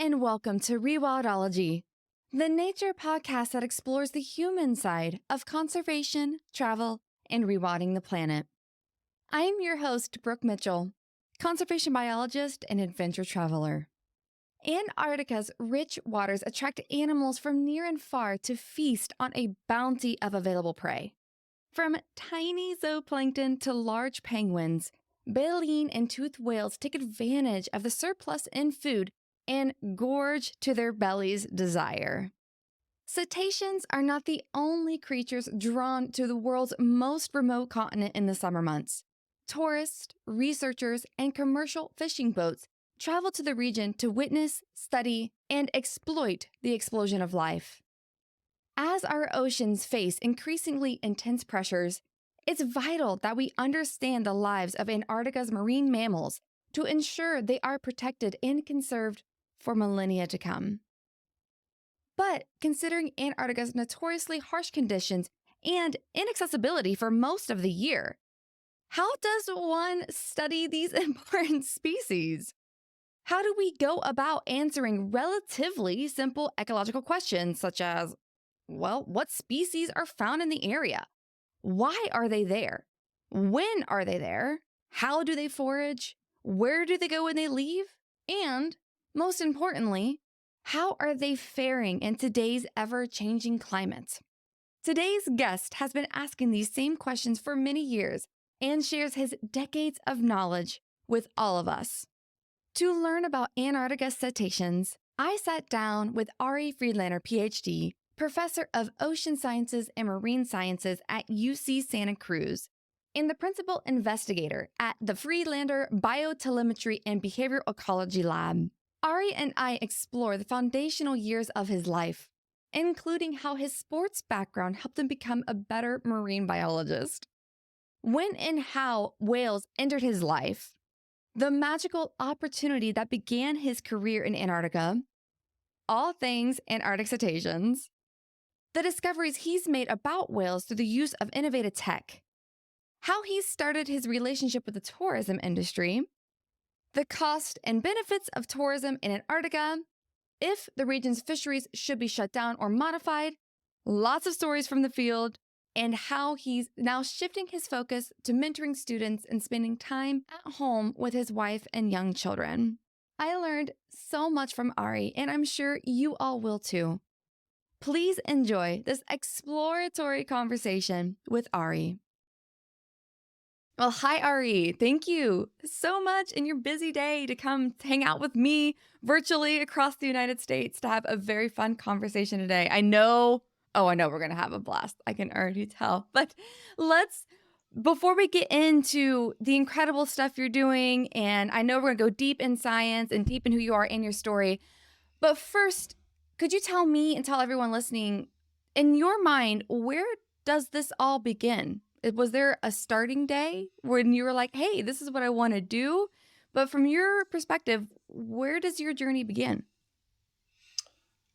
and welcome to Rewildology, the nature podcast that explores the human side of conservation, travel, and rewilding the planet. I'm your host, Brooke Mitchell, conservation biologist and adventure traveler. Antarctica's rich waters attract animals from near and far to feast on a bounty of available prey. From tiny zooplankton to large penguins, baleen and toothed whales take advantage of the surplus in food and gorge to their belly's desire. Cetaceans are not the only creatures drawn to the world's most remote continent in the summer months. Tourists, researchers, and commercial fishing boats travel to the region to witness, study, and exploit the explosion of life. As our oceans face increasingly intense pressures, it's vital that we understand the lives of Antarctica's marine mammals to ensure they are protected and conserved for millennia to come. But considering Antarctica's notoriously harsh conditions and inaccessibility for most of the year, how does one study these important species? How do we go about answering relatively simple ecological questions such as, well, what species are found in the area? Why are they there? When are they there? How do they forage? Where do they go when they leave? And, most importantly, how are they faring in today's ever-changing climate? Today's guest has been asking these same questions for many years and shares his decades of knowledge with all of us. To learn about Antarctica cetaceans, I sat down with Ari Friedlaeder, PhD, professor of ocean sciences and marine sciences at UC Santa Cruz, and the principal investigator at the Friedlaender Bio-Telemetry and Behavioral Ecology Lab. Ari and I explore the foundational years of his life, including how his sports background helped him become a better marine biologist, when and how whales entered his life, the magical opportunity that began his career in Antarctica, all things Antarctic cetaceans, the discoveries he's made about whales through the use of innovative tech, how he started his relationship with the tourism industry, the cost and benefits of tourism in Antarctica, if the region's fisheries should be shut down or modified, lots of stories from the field, and how he's now shifting his focus to mentoring students and spending time at home with his wife and young children. I learned so much from Ari, and I'm sure you all will too. Please enjoy this exploratory conversation with Ari. Well, hi, Ari. Thank you so much in your busy day to come hang out with me virtually across the United States to have a very fun conversation today. I know we're going to have a blast. I can already tell. But before we get into the incredible stuff you're doing, and I know we're going to go deep in science and deep in who you are and your story. But first, could you tell me and tell everyone listening, in your mind, where does this all begin? Was there a starting day when you were like, hey, this is what I want to do? But from your perspective, where does your journey begin?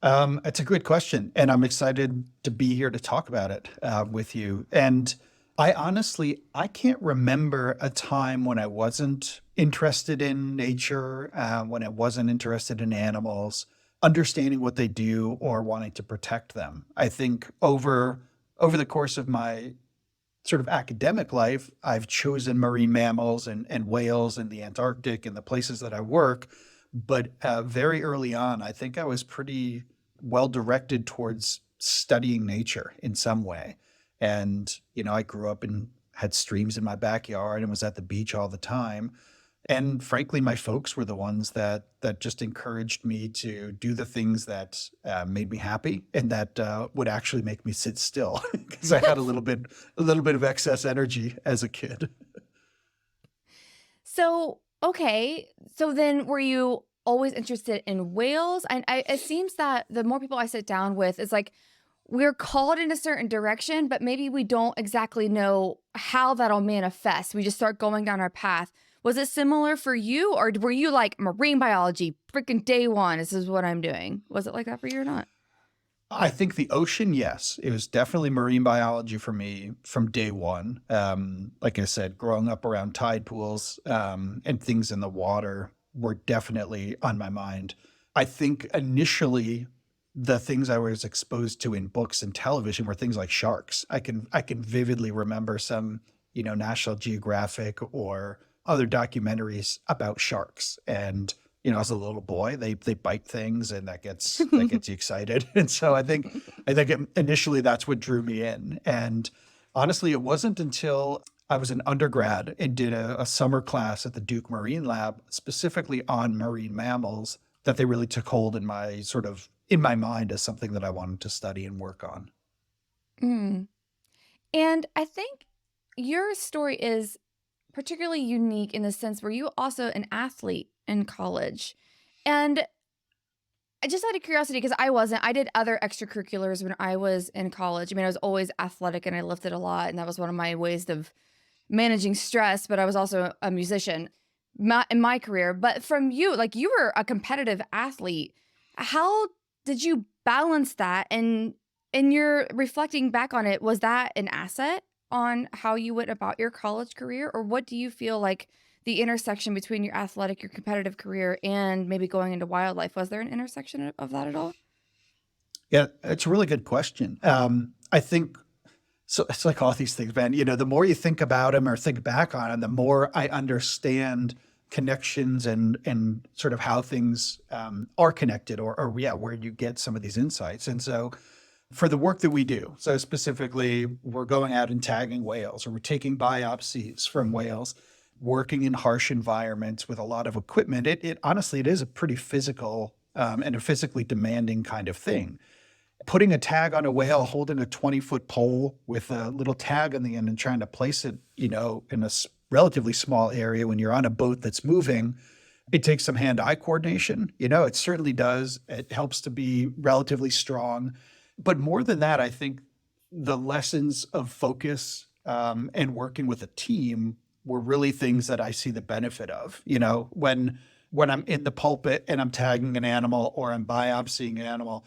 It's a good question, and I'm excited to be here to talk about it with you. And I can't remember a time when I wasn't interested in nature, when I wasn't interested in animals, understanding what they do or wanting to protect them. I think over the course of my sort of academic life, I've chosen marine mammals and whales in the Antarctic and the places that I work. But very early on, I think I was pretty well directed towards studying nature in some way. And, I grew up and had streams in my backyard and was at the beach all the time. And frankly, my folks were the ones that just encouraged me to do the things that made me happy and that would actually make me sit still because I had a little bit of excess energy as a kid. So then were you always interested in whales? And it seems that the more people I sit down with, it's like we're called in a certain direction, but maybe we don't exactly know how that'll manifest. We just start going down our path. Was it similar for you, or were you like marine biology, freaking day one, this is what I'm doing? Was it like that for you or not? I think the ocean, yes. It was definitely marine biology for me from day one. Like I said, growing up around tide pools and things in the water were definitely on my mind. I think initially the things I was exposed to in books and television were things like sharks. I can vividly remember some, National Geographic or other documentaries about sharks. And, as a little boy, they bite things and that gets you excited. And so I think initially that's what drew me in. And honestly, it wasn't until I was an undergrad and did a summer class at the Duke Marine Lab, specifically on marine mammals, that they really took hold in my mind as something that I wanted to study and work on. Mm. And I think your story is particularly unique in the sense where you also an athlete in college. And I just out of curiosity, because I wasn't, I did other extracurriculars when I was in college. I mean, I was always athletic and I lifted a lot, and that was one of my ways of managing stress, but I was also a musician in my career. But from you, like you were a competitive athlete. How did you balance that? And you're reflecting back on it, was that an asset on how you went about your college career? Or what do you feel like the intersection between your athletic, your competitive career, and maybe going into wildlife? Was there an intersection of that at all? Yeah, it's a really good question. I think so. It's like all these things, man. The more you think about them or think back on them, the more I understand connections and sort of how things are connected, or yeah, where you get some of these insights. And so, for the work that we do, so specifically, we're going out and tagging whales, or we're taking biopsies from whales, working in harsh environments with a lot of equipment. It honestly, it is a pretty physical and a physically demanding kind of thing. Putting a tag on a whale, holding a 20-foot pole with a little tag on the end and trying to place it, in a relatively small area when you're on a boat that's moving, it takes some hand-eye coordination. It certainly does. It helps to be relatively strong. But more than that, I think the lessons of focus and working with a team were really things that I see the benefit of. When I'm in the pulpit and I'm tagging an animal or I'm biopsying an animal,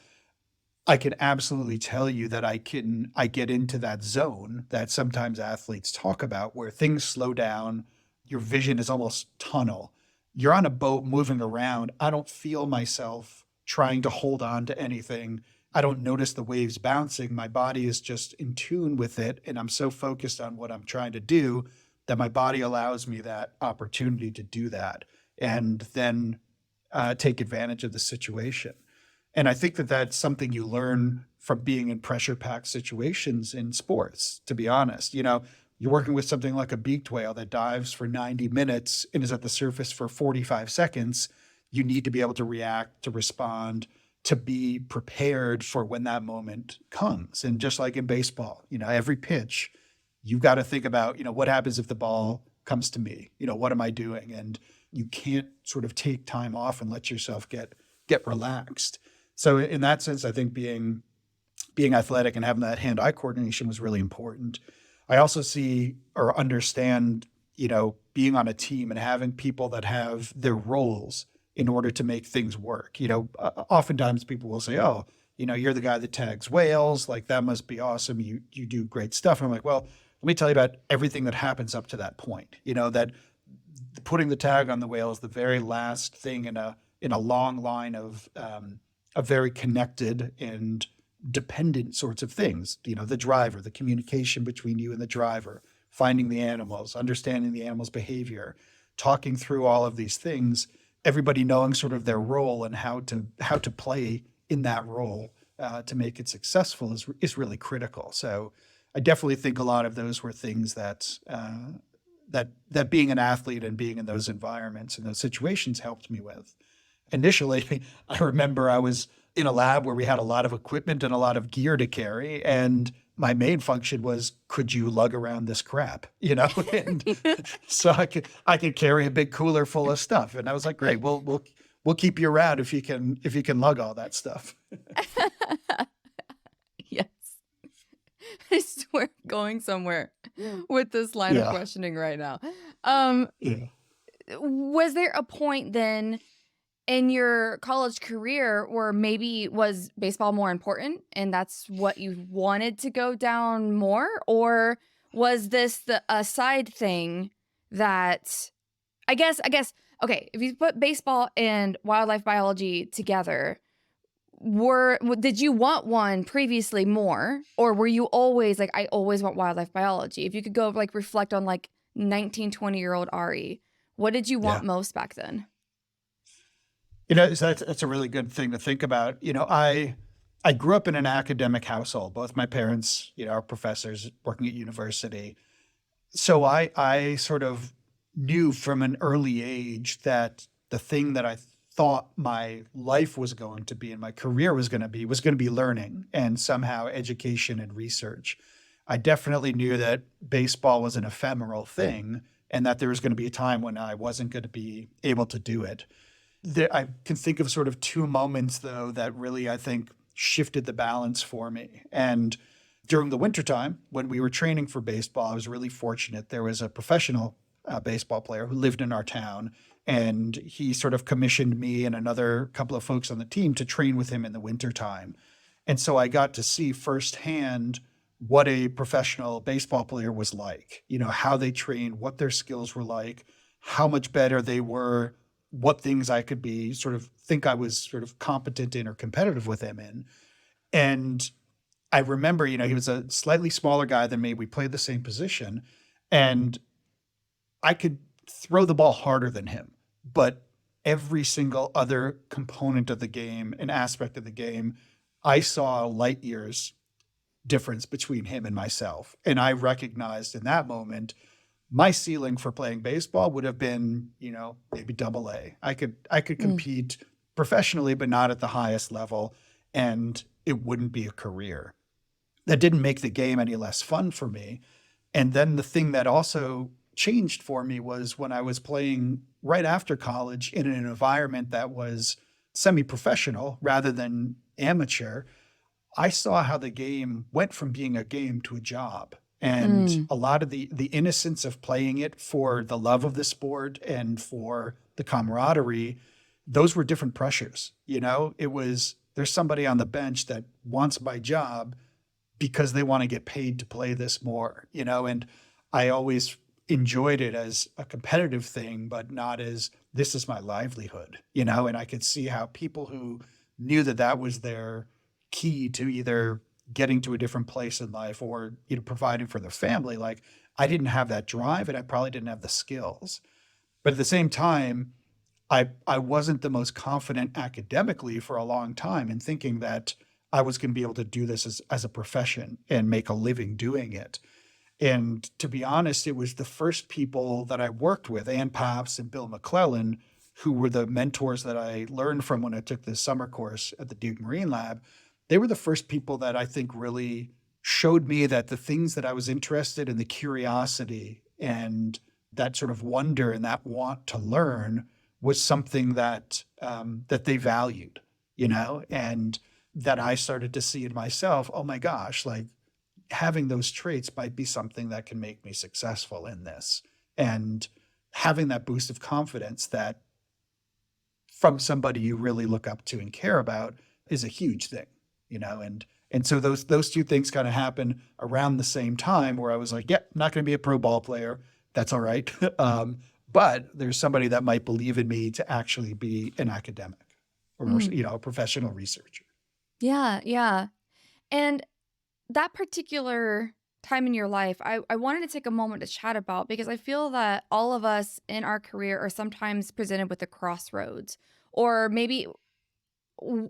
I can absolutely tell you that I get into that zone that sometimes athletes talk about where things slow down, your vision is almost tunnel. You're on a boat moving around. I don't feel myself trying to hold on to anything. I don't notice the waves bouncing. My body is just in tune with it. And I'm so focused on what I'm trying to do that my body allows me that opportunity to do that and then take advantage of the situation. And I think that that's something you learn from being in pressure packed situations in sports, to be honest. You're working with something like a beaked whale that dives for 90 minutes and is at the surface for 45 seconds. You need to be able to react, to respond, to be prepared for when that moment comes. And just like in baseball, every pitch, you've got to think about, what happens if the ball comes to me? What am I doing? And you can't sort of take time off and let yourself get relaxed. So in that sense, I think being athletic and having that hand-eye coordination was really important. I also see or understand, being on a team and having people that have their roles in order to make things work. Oftentimes people will say, "Oh, you're the guy that tags whales. Like that must be awesome. You do great stuff." I'm like, "Well, let me tell you about everything that happens up to that point. That putting the tag on the whale is the very last thing in a long line of very connected and dependent sorts of things. The driver, the communication between you and the driver, finding the animals, understanding the animal's behavior, talking through all of these things, everybody knowing sort of their role and how to play in that role to make it successful is really critical. So I definitely think a lot of those were things that being an athlete and being in those environments and those situations helped me with. Initially, I remember I was in a lab where we had a lot of equipment and a lot of gear to carry, and my main function was, could you lug around this crap? And so I could carry a big cooler full of stuff, and I was like, great, we'll keep you around if you can lug all that stuff. Yes. I swear I'm going somewhere with this line of questioning right now. Yeah. Was there a point then in your college career where maybe was baseball more important and that's what you wanted to go down more? Or was this a side thing that I guess okay, if you put baseball and wildlife biology together, did you want one previously more, or were you always like, I always want wildlife biology? If you could go like reflect on like 19, 20-year-old Ari, what did you Yeah. want most back then? So that's a really good thing to think about. I grew up in an academic household. Both my parents, are professors working at university. So I sort of knew from an early age that the thing that I thought my life was going to be and my career was going to be learning and somehow education and research. I definitely knew that baseball was an ephemeral thing and that there was going to be a time when I wasn't going to be able to do it. I can think of sort of two moments, though, that really, I think, shifted the balance for me. And during the wintertime, when we were training for baseball, I was really fortunate. There was a professional baseball player who lived in our town, and he sort of commissioned me and another couple of folks on the team to train with him in the wintertime. And so I got to see firsthand what a professional baseball player was like, how they trained, what their skills were like, how much better they were, what things I could be think I was sort of competent in or competitive with him in. And I remember, he was a slightly smaller guy than me. We played the same position and I could throw the ball harder than him, but every single other component of the game, an aspect of the game, I saw light years difference between him and myself. And I recognized in that moment, my ceiling for playing baseball would have been, maybe double A. I could compete professionally, but not at the highest level. And it wouldn't be a career. That didn't make the game any less fun for me. And then the thing that also changed for me was when I was playing right after college in an environment that was semi-professional rather than amateur. I saw how the game went from being a game to a job. And a lot of the innocence of playing it for the love of the sport and for the camaraderie, those were different pressures. It was, there's somebody on the bench that wants my job because they want to get paid to play this more, and I always enjoyed it as a competitive thing, but not as this is my livelihood, and I could see how people who knew that that was their key to either getting to a different place in life or, providing for their family. Like I didn't have that drive and I probably didn't have the skills, but at the same time, I wasn't the most confident academically for a long time in thinking that I was going to be able to do this as a profession and make a living doing it. And to be honest, it was the first people that I worked with, Ann Pops and Bill McClellan, who were the mentors that I learned from when I took this summer course at the Duke Marine Lab. They were the first people that I think really showed me that the things that I was interested in, the curiosity and that sort of wonder and that want to learn was something that that they valued, and that I started to see in myself, oh my gosh, like having those traits might be something that can make me successful in this. And having that boost of confidence that from somebody you really look up to and care about is a huge thing, and so those two things kind of happen around the same time where I was like, yeah, I'm not going to be a pro ball player. That's all right. But there's somebody that might believe in me to actually be an academic or, a professional researcher. Yeah, yeah. And that particular time in your life, I wanted to take a moment to chat about because I feel that all of us in our career are sometimes presented with a crossroads, or maybe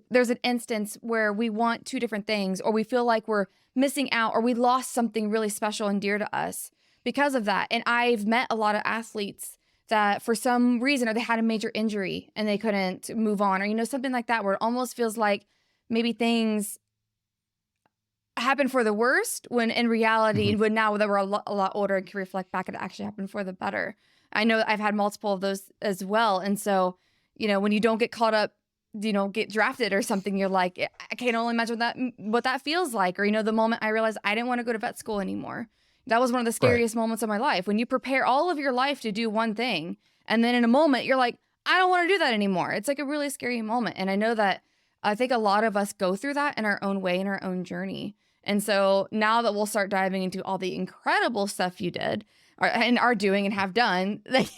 there's an instance where we want two different things, or we feel like we're missing out, or we lost something really special and dear to us because of that. And I've met a lot of athletes that for some reason, or they had a major injury and they couldn't move on, or, something like that, where it almost feels like maybe things happen for the worst when in reality, when now that we're a lot older and can reflect back, it actually happened for the better. I know I've had multiple of those as well. And so, when you don't get caught up, get drafted or something, you're like, I can only imagine what that feels like. Or, the moment I realized I didn't want to go to vet school anymore. That was one of the scariest moments of my life. When you prepare all of your life to do one thing, and then in a moment, you're like, I don't want to do that anymore. It's like a really scary moment. And I think a lot of us go through that in our own way, in our own journey. And so now that we'll start diving into all the incredible stuff you did, and are doing and have done, like,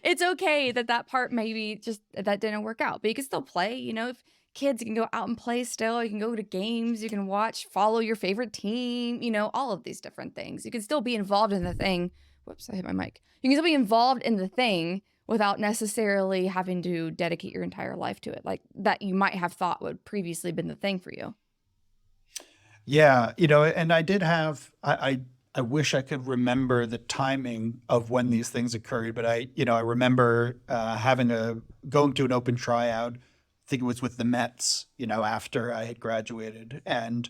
it's okay that part maybe just that didn't work out, but you can still play, if kids, you can go out and play still, you can go to games, you can watch, follow your favorite team, all of these different things. You can still be involved in the thing. Whoops, I hit my mic. You can still be involved in the thing without necessarily having to dedicate your entire life to it, like that you might have thought would previously been the thing for you. Yeah, and I did have I wish I could remember the timing of when these things occurred, but I remember going to an open tryout. I think it was with the Mets, after I had graduated, and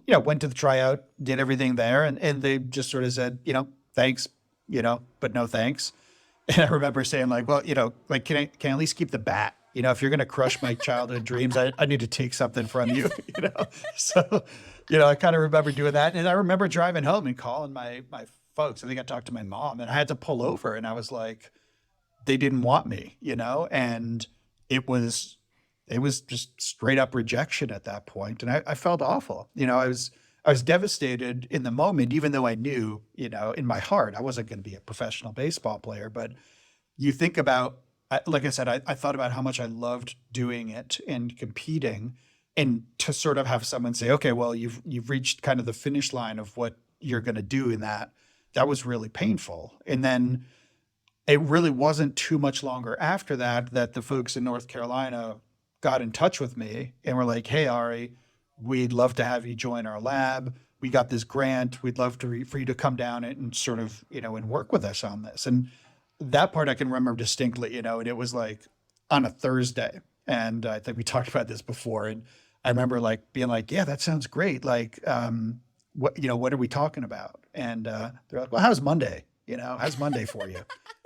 went to the tryout, did everything there, and they just sort of said, thanks, but no thanks. And I remember saying like, well, like, can I at least keep the bat? If you're going to crush my childhood dreams, I need to take something from you, So, I kind of remember doing that. And I remember driving home and calling my folks. I think I talked to my mom, and I had to pull over, and I was like, they didn't want me, and it was just straight up rejection at that point. And I felt awful. I was devastated in the moment, even though I knew, in my heart, I wasn't going to be a professional baseball player. But you think about, like I said, I thought about how much I loved doing it and competing, and to sort of have someone say, okay, well, you've reached kind of the finish line of what you're going to do in that was really painful. And then it really wasn't too much longer after that the folks in North Carolina got in touch with me and were like, hey, Ari, we'd love to have you join our lab. We got this grant. We'd love for you to come down and sort of, and work with us on this. And that part I can remember distinctly, and it was like on a Thursday. And I think we talked about this before. And I remember like being like, yeah, that sounds great. Like, what are we talking about? And they're like, well, how's Monday? How's Monday for you?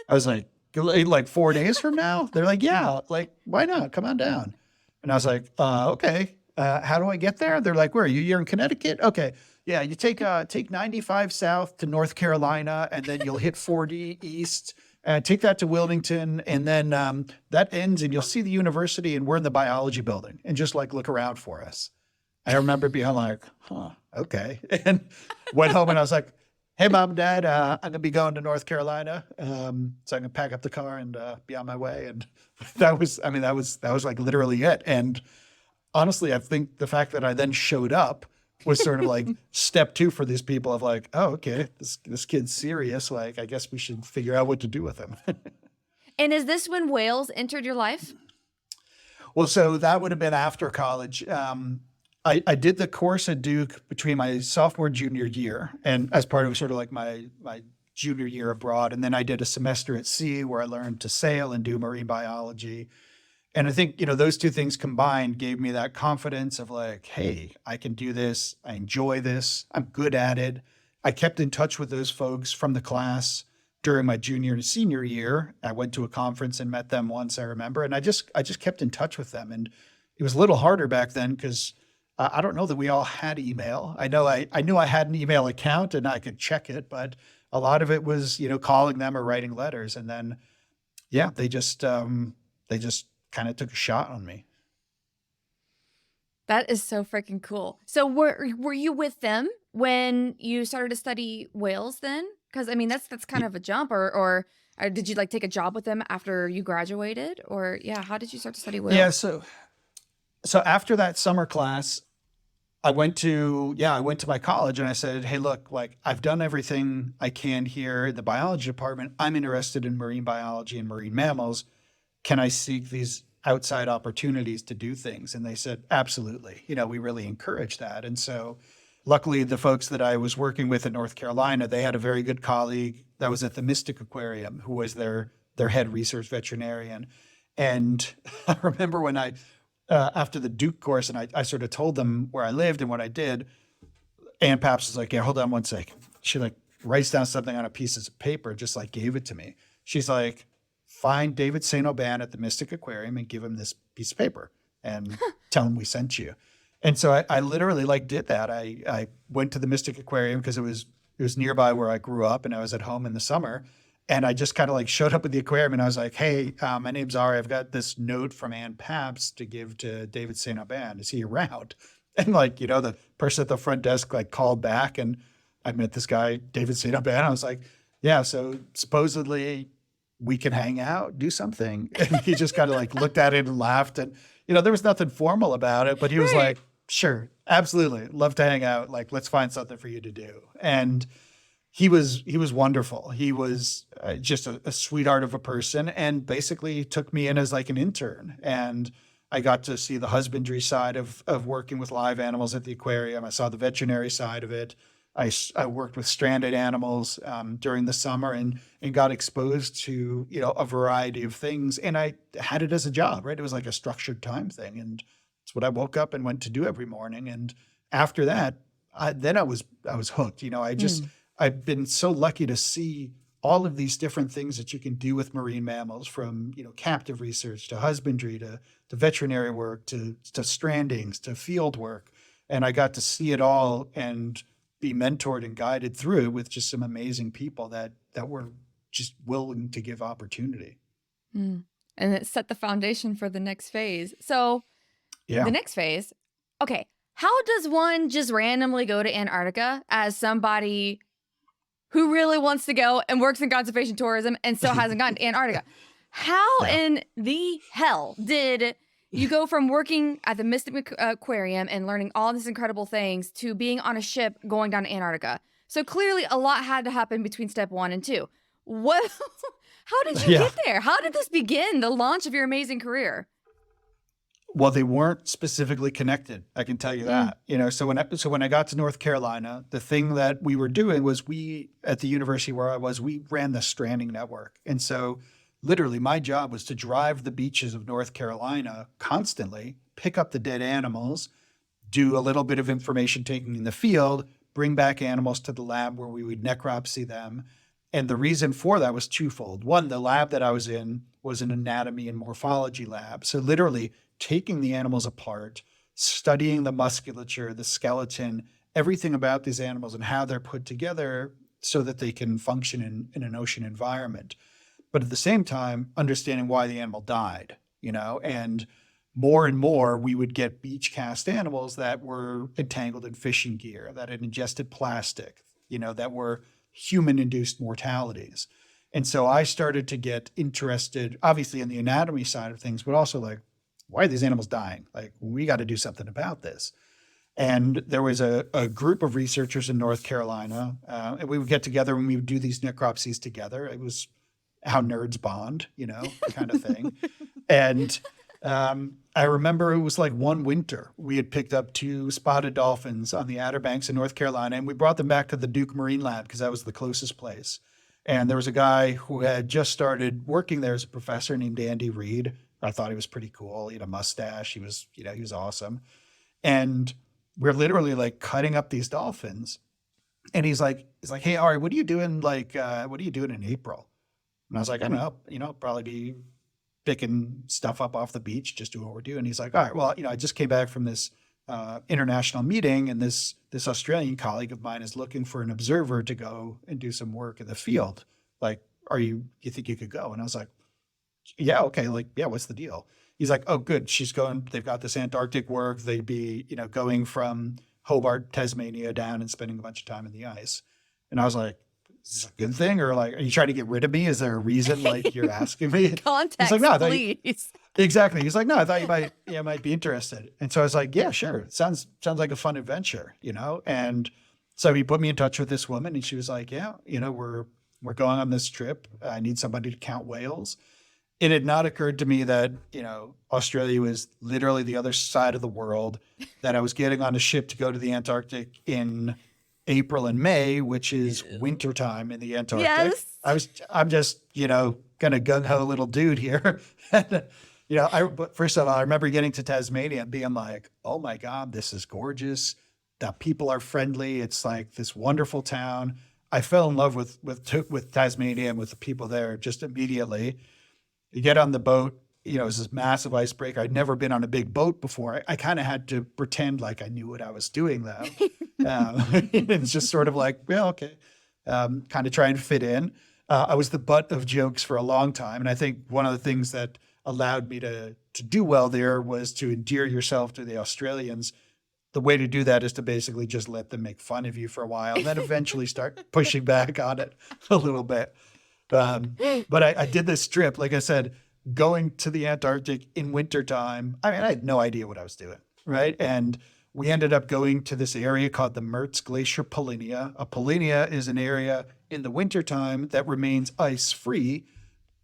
I was like 4 days from now? They're like, yeah, like, why not? Come on down. And I was like, okay. How do I get there? They're like, where are you? You're in Connecticut? Okay. Yeah, you take 95 south to North Carolina, and then you'll hit 40 east, take that to Wilmington, and then that ends, and you'll see the university, and we're in the biology building, and just like look around for us. I remember being like, okay. And went home, and I was like, hey, Mom and Dad, I'm going to be going to North Carolina, so I can pack up the car and be on my way. And that was like literally it. And honestly, I think the fact that I then showed up was sort of like step 2 for these people of like, oh, okay, this kid's serious. Like, I guess we should figure out what to do with him. And is this when whales entered your life? Well, so that would have been after college. I did the course at Duke between my sophomore and junior year, and as part of sort of like my junior year abroad. And then I did a semester at sea where I learned to sail and do marine biology. And I think, those two things combined gave me that confidence of like, hey, I can do this. I enjoy this. I'm good at it. I kept in touch with those folks from the class during my junior and senior year. I went to a conference and met them once, I remember. And I just kept in touch with them. And it was a little harder back then because I don't know that we all had email. I knew I had an email account and I could check it, but a lot of it was, calling them or writing letters. And then, yeah, they just kind of took a shot on me. That is so freaking cool. So were you with them when you started to study whales then? Because I mean, that's kind of a jump, or did you like take a job with them after you graduated? Or yeah, how did you start to study whales? Yeah, so after that summer class, I went to my college and I said, hey, look, like I've done everything I can here in the biology department. I'm interested in marine biology and marine mammals. Can I seek these outside opportunities to do things? And they said, absolutely. We really encourage that. And so luckily the folks that I was working with in North Carolina, they had a very good colleague that was at the Mystic Aquarium who was their head research veterinarian. And I remember when after the Duke course, and I sort of told them where I lived and what I did, Ann Paps was like, yeah, hold on one second. She like writes down something on a piece of paper, just like gave it to me. She's like, find David St. Aubin at the Mystic Aquarium and give him this piece of paper and tell him we sent you. And so I literally like did that. I went to the Mystic Aquarium because it was nearby where I grew up and I was at home in the summer. And I just kind of like showed up at the aquarium and I was like, hey, my name's Ari. I've got this note from Ann Paps to give to David St. Aubin. Is he around? And like, the person at the front desk like called back and I met this guy, David St. Aubin. I was like, yeah, so supposedly we can hang out, do something. And he just kind of like looked at it and laughed. And, there was nothing formal about it, but he was Right. like, sure, absolutely. Love to hang out. Like, let's find something for you to do. And he was wonderful. He was just a sweetheart of a person, and basically took me in as like an intern. And I got to see the husbandry side of working with live animals at the aquarium. I saw the veterinary side of it. I worked with stranded animals during the summer, and got exposed to a variety of things. And I had it as a job, right? It was like a structured time thing, and it's what I woke up and went to do every morning. And after that, then I was hooked. Mm. I've been so lucky to see all of these different things that you can do with marine mammals, from captive research to husbandry to veterinary work to strandings to field work. And I got to see it all and be mentored and guided through it with just some amazing people that were just willing to give opportunity. Mm. And it set the foundation for the next phase. So Yeah. the next phase, okay, how does one just randomly go to Antarctica as somebody who really wants to go and works in conservation tourism and still hasn't gotten to Antarctica? How Yeah. in the hell did you go from working at the Mystic Aquarium and learning all these incredible things to being on a ship going down to Antarctica? So clearly a lot had to happen between step 1 and 2. What? How did you Yeah. get there? How did this begin, the launch of your amazing career? Well, they weren't specifically connected. I can tell you that. So when I got to North Carolina, the thing that we were doing was, we at the university where I was, we ran the stranding network. And so literally my job was to drive the beaches of North Carolina constantly, pick up the dead animals, do a little bit of information taking in the field, bring back animals to the lab where we would necropsy them. And the reason for that was twofold. One, the lab that I was in was an anatomy and morphology lab. So literally taking the animals apart, studying the musculature, the skeleton, everything about these animals and how they're put together so that they can function in an ocean environment. But at the same time, understanding why the animal died, and more we would get beach cast animals that were entangled in fishing gear, that had ingested plastic, that were human-induced mortalities. And so I started to get interested, obviously, in the anatomy side of things, but also like, why are these animals dying? Like, we got to do something about this. And there was a group of researchers in North Carolina, and we would get together and we would do these necropsies together. It was how nerds bond, kind of thing. And I remember it was like one winter, we had picked up 2 spotted dolphins on the Outer Banks of North Carolina, and we brought them back to the Duke Marine Lab because that was the closest place. And there was a guy who had just started working there as a professor named Andy Reid. I thought he was pretty cool. He had a mustache. He was awesome. And we're literally like cutting up these dolphins. And he's like, hey, Ari, what are you doing? What are you doing in April? And I was like, I don't know, probably be picking stuff up off the beach, just doing what we're doing. And he's like, all right, well, I just came back from this international meeting, and this Australian colleague of mine is looking for an observer to go and do some work in the field. Like, you think you could go? And I was like, yeah, okay. Like, yeah, what's the deal? He's like, oh, good. They've got this Antarctic work. They'd be, going from Hobart, Tasmania down and spending a bunch of time in the ice. And I was like, is this a good thing? Or like, are you trying to get rid of me? Is there a reason like you're asking me? Context, He's like, no, please. Exactly. He's like, no, I thought you might be interested. And so I was like, yeah, sure. It sounds like a fun adventure, And so he put me in touch with this woman, and she was like, yeah, we're going on this trip. I need somebody to count whales. It had not occurred to me that, Australia was literally the other side of the world, that I was getting on a ship to go to the Antarctic in April and May, which is wintertime in the Antarctic. Yes. I'm just, kind of gung-ho little dude here. But first of all, I remember getting to Tasmania and being like, oh my God, this is gorgeous. The people are friendly. It's like this wonderful town. I fell in love with Tasmania and with the people there just immediately. You get on the boat, it was this massive icebreaker. I'd never been on a big boat before. I kind of had to pretend like I knew what I was doing, though. It's just sort of like, well, okay, kind of trying to fit in. I was the butt of jokes for a long time. And I think one of the things that allowed me to do well there was to endear yourself to the Australians. the way to do that is to basically just let them make fun of you for a while, and then eventually start pushing back on it a little bit. But I did this trip, like I said, going to the Antarctic in wintertime. I mean, I had no idea what I was doing, right? And we ended up going to this area called the Mertz Glacier Polynya. A polynya is an area in the wintertime that remains ice-free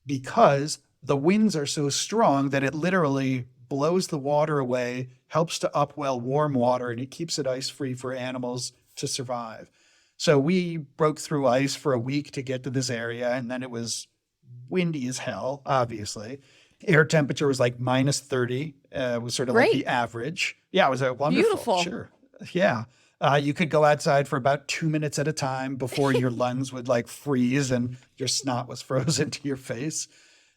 because the winds are so strong that it literally blows the water away, helps to upwell warm water, and it keeps it ice-free for animals to survive. So we broke through ice for a week to get to this area, and then it was windy as hell, obviously. Air temperature was like minus 30, was sort of like the average. Yeah, it was a wonderful. Beautiful. Sure. Yeah. You could go outside for about 2 minutes at a time before your lungs would like freeze and your snot was frozen to your face.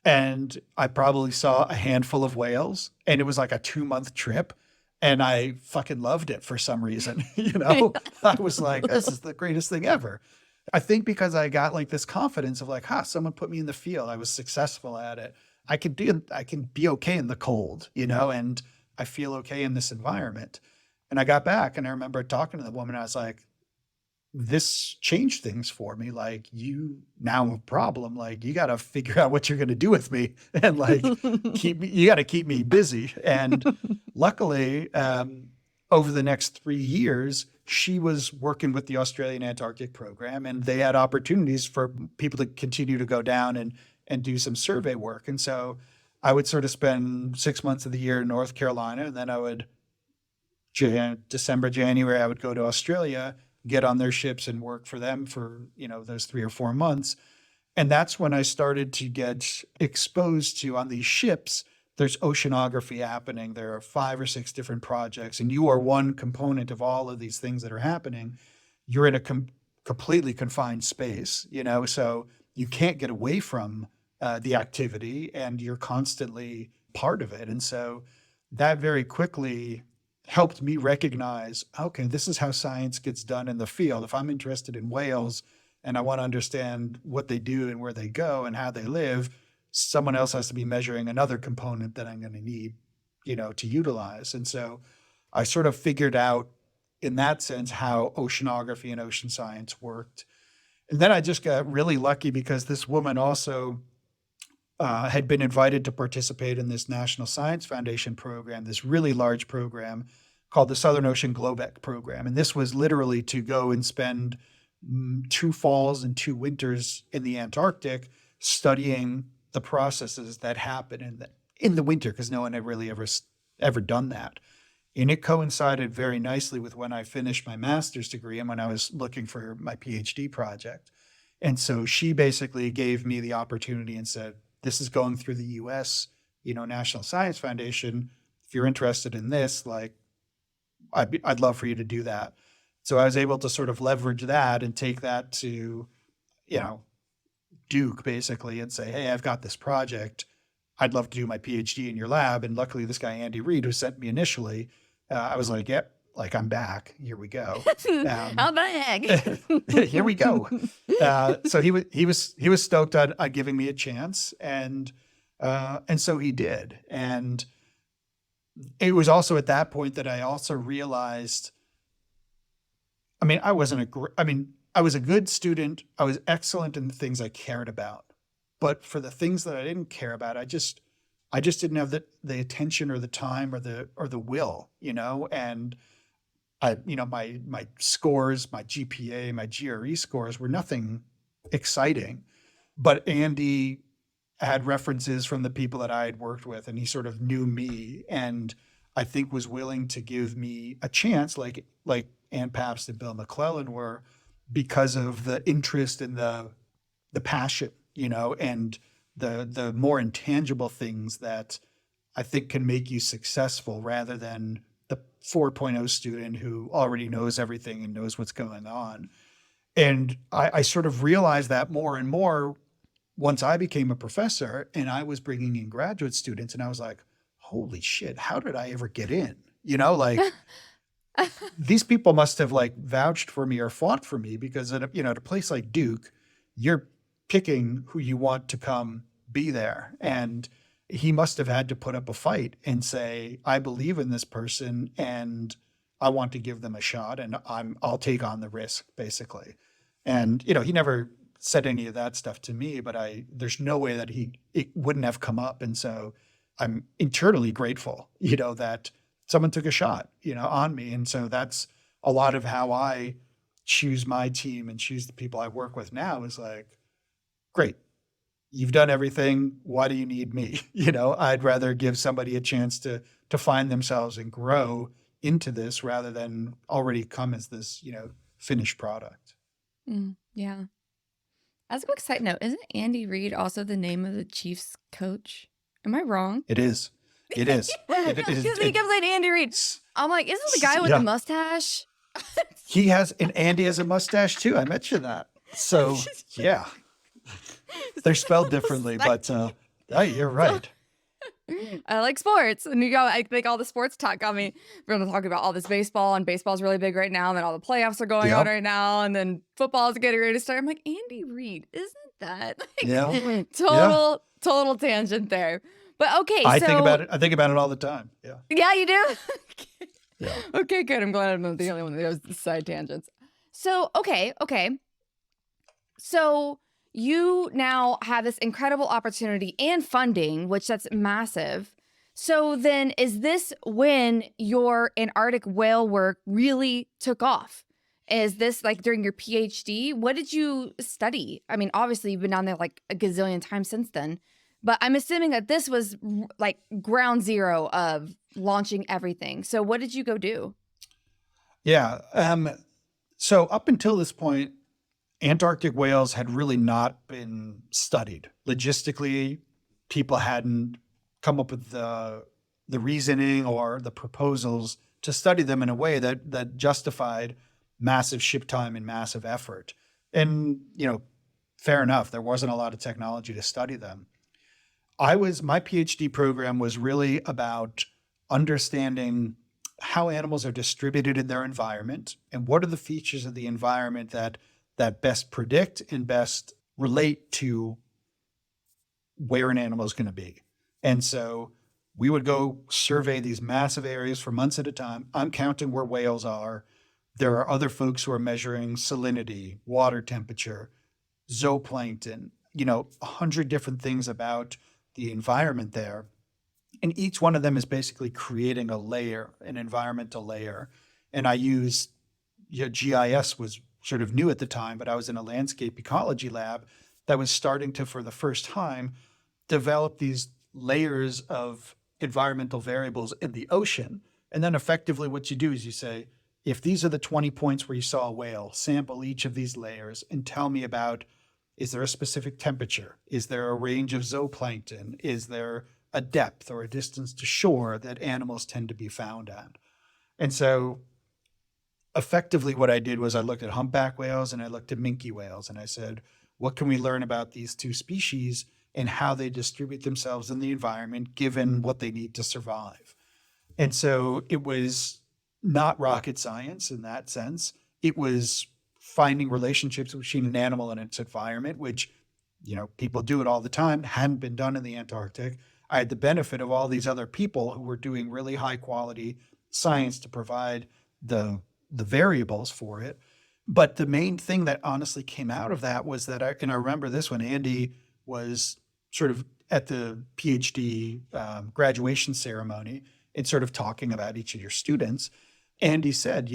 And I probably saw a handful of whales, and it was like a 2-month trip. And I fucking loved it for some reason. I was like, this is the greatest thing ever. I think because I got like this confidence of like, someone put me in the field. I was successful at it. I can be okay in the cold, and I feel okay in this environment. And I got back and I remember talking to the woman. I was like, this changed things for me. Like, you now have a problem. Like, you got to figure out what you're going to do with me, and like, you got to keep me busy. And luckily, over the next 3 years, she was working with the Australian Antarctic program, and they had opportunities for people to continue to go down and do some survey work. And so I would sort of spend 6 months of the year in North Carolina, and then I would December, January, I would go to Australia, get on their ships and work for them for, those 3 or 4 months. And that's when I started to get exposed to, on these ships, there's oceanography happening. There are 5 or 6 different projects, and you are one component of all of these things that are happening. You're in a completely confined space, so you can't get away from the activity, and you're constantly part of it. And so that very quickly helped me recognize, okay, this is how science gets done in the field. If I'm interested in whales and I want to understand what they do and where they go and how they live, someone else has to be measuring another component that I'm going to need, to utilize. And so I sort of figured out in that sense how oceanography and ocean science worked. And then I just got really lucky because this woman also had been invited to participate in this National Science Foundation program, this really large program called the Southern Ocean GLOBEC program. And this was literally to go and spend 2 falls and 2 winters in the Antarctic studying the processes that happen in the winter, because no one had really ever done that. And it coincided very nicely with when I finished my master's degree and when I was looking for my PhD project. And so she basically gave me the opportunity and said, this is going through the US, National Science Foundation. If you're interested in this, like, I'd love for you to do that. So I was able to sort of leverage that and take that to, Duke basically, and say, hey, I've got this project. I'd love to do my PhD in your lab. And luckily this guy, Andy Reid, who sent me initially, I was like, yep, like, I'm back. Here we go. How the heck? Here we go. So he was stoked on giving me a chance, and so he did. And it was also at that point that I also realized, I was a good student. I was excellent in the things I cared about, but for the things that I didn't care about, I just didn't have the attention or the time or the will, and my scores, my GPA, my GRE scores were nothing exciting, but Andy had references from the people that I had worked with, and he sort of knew me, and I think was willing to give me a chance, like Ann Pabst and Bill McClellan were, because of the interest and the passion, and the more intangible things that I think can make you successful, rather than the 4.0 student who already knows everything and knows what's going on. And I sort of realized that more and more once I became a professor and I was bringing in graduate students, and I was like, holy shit, how did I ever get in? These people must have like vouched for me or fought for me, because at a place like Duke, you're picking who you want to come be there. And he must have had to put up a fight and say, I believe in this person and I want to give them a shot, and I'll take on the risk, basically. And, he never said any of that stuff to me, but there's no way that it wouldn't have come up. And so I'm internally grateful, that someone took a shot, on me. And so that's a lot of how I choose my team and choose the people I work with now is like, great, you've done everything. Why do you need me? I'd rather give somebody a chance to find themselves and grow into this rather than already come as this, finished product. Yeah. As a quick side note, isn't Andy Reid also the name of the Chiefs coach? Am I wrong? It is. It is. Because he kept saying Andy Reid. I'm like, isn't the guy with the mustache? He has, and Andy has a mustache too. I mentioned that. So yeah, they're spelled differently, but you're right. I like sports, and I think all the sports talk got me. We're going to talk about all this baseball, and baseball's really big right now, and then all the playoffs are going on right now, and then football's getting ready to start. I'm like, Andy Reid, isn't that total tangent there? But okay, I think about it all the time. Yeah. Yeah, you do. Yeah. Okay, good. I'm glad I'm not the only one that goes side tangents. So okay. So you now have this incredible opportunity and funding, which that's massive. So then is this when your Antarctic whale work really took off? Is this like during your PhD? What did you study? I mean, obviously you've been down there like a gazillion times since then, but I'm assuming that this was like ground zero of launching everything. So what did you go do? Yeah. So up until this point, Antarctic whales had really not been studied. Logistically, people hadn't come up with the reasoning or the proposals to study them in a way that justified massive ship time and massive effort. And, fair enough, there wasn't a lot of technology to study them. My PhD program was really about understanding how animals are distributed in their environment and what are the features of the environment that best predict and best relate to where an animal is going to be. And so we would go survey these massive areas for months at a time. I'm counting where whales are. There are other folks who are measuring salinity, water temperature, zooplankton, 100 different things about the environment there. And each one of them is basically creating a layer, an environmental layer. And I use, GIS was sort of new at the time, but I was in a landscape ecology lab that was starting to, for the first time, develop these layers of environmental variables in the ocean. And then effectively what you do is you say, if these are the 20 points where you saw a whale, sample each of these layers and tell me about, is there a specific temperature? Is there a range of zooplankton? Is there a depth or a distance to shore that animals tend to be found at? And so effectively what I did was I looked at humpback whales and I looked at minke whales and I said, what can we learn about these two species and how they distribute themselves in the environment given what they need to survive? And so it was not rocket science in that sense. It was finding relationships between an animal and its environment, which, people do it all the time, hadn't been done in the Antarctic. I had the benefit of all these other people who were doing really high quality science to provide the variables for it. But the main thing that honestly came out of that was that I remember this when Andy was sort of at the PhD graduation ceremony and sort of talking about each of your students. Andy said,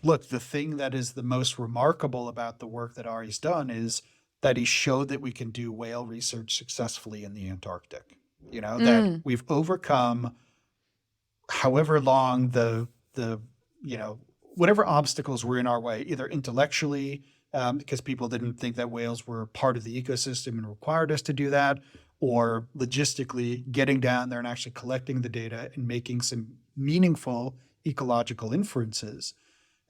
look, the thing that is the most remarkable about the work that Ari's done is that he showed that we can do whale research successfully in the Antarctic. That we've overcome however long the whatever obstacles were in our way, either intellectually, because people didn't think that whales were part of the ecosystem and required us to do that, or logistically getting down there and actually collecting the data and making some meaningful ecological inferences.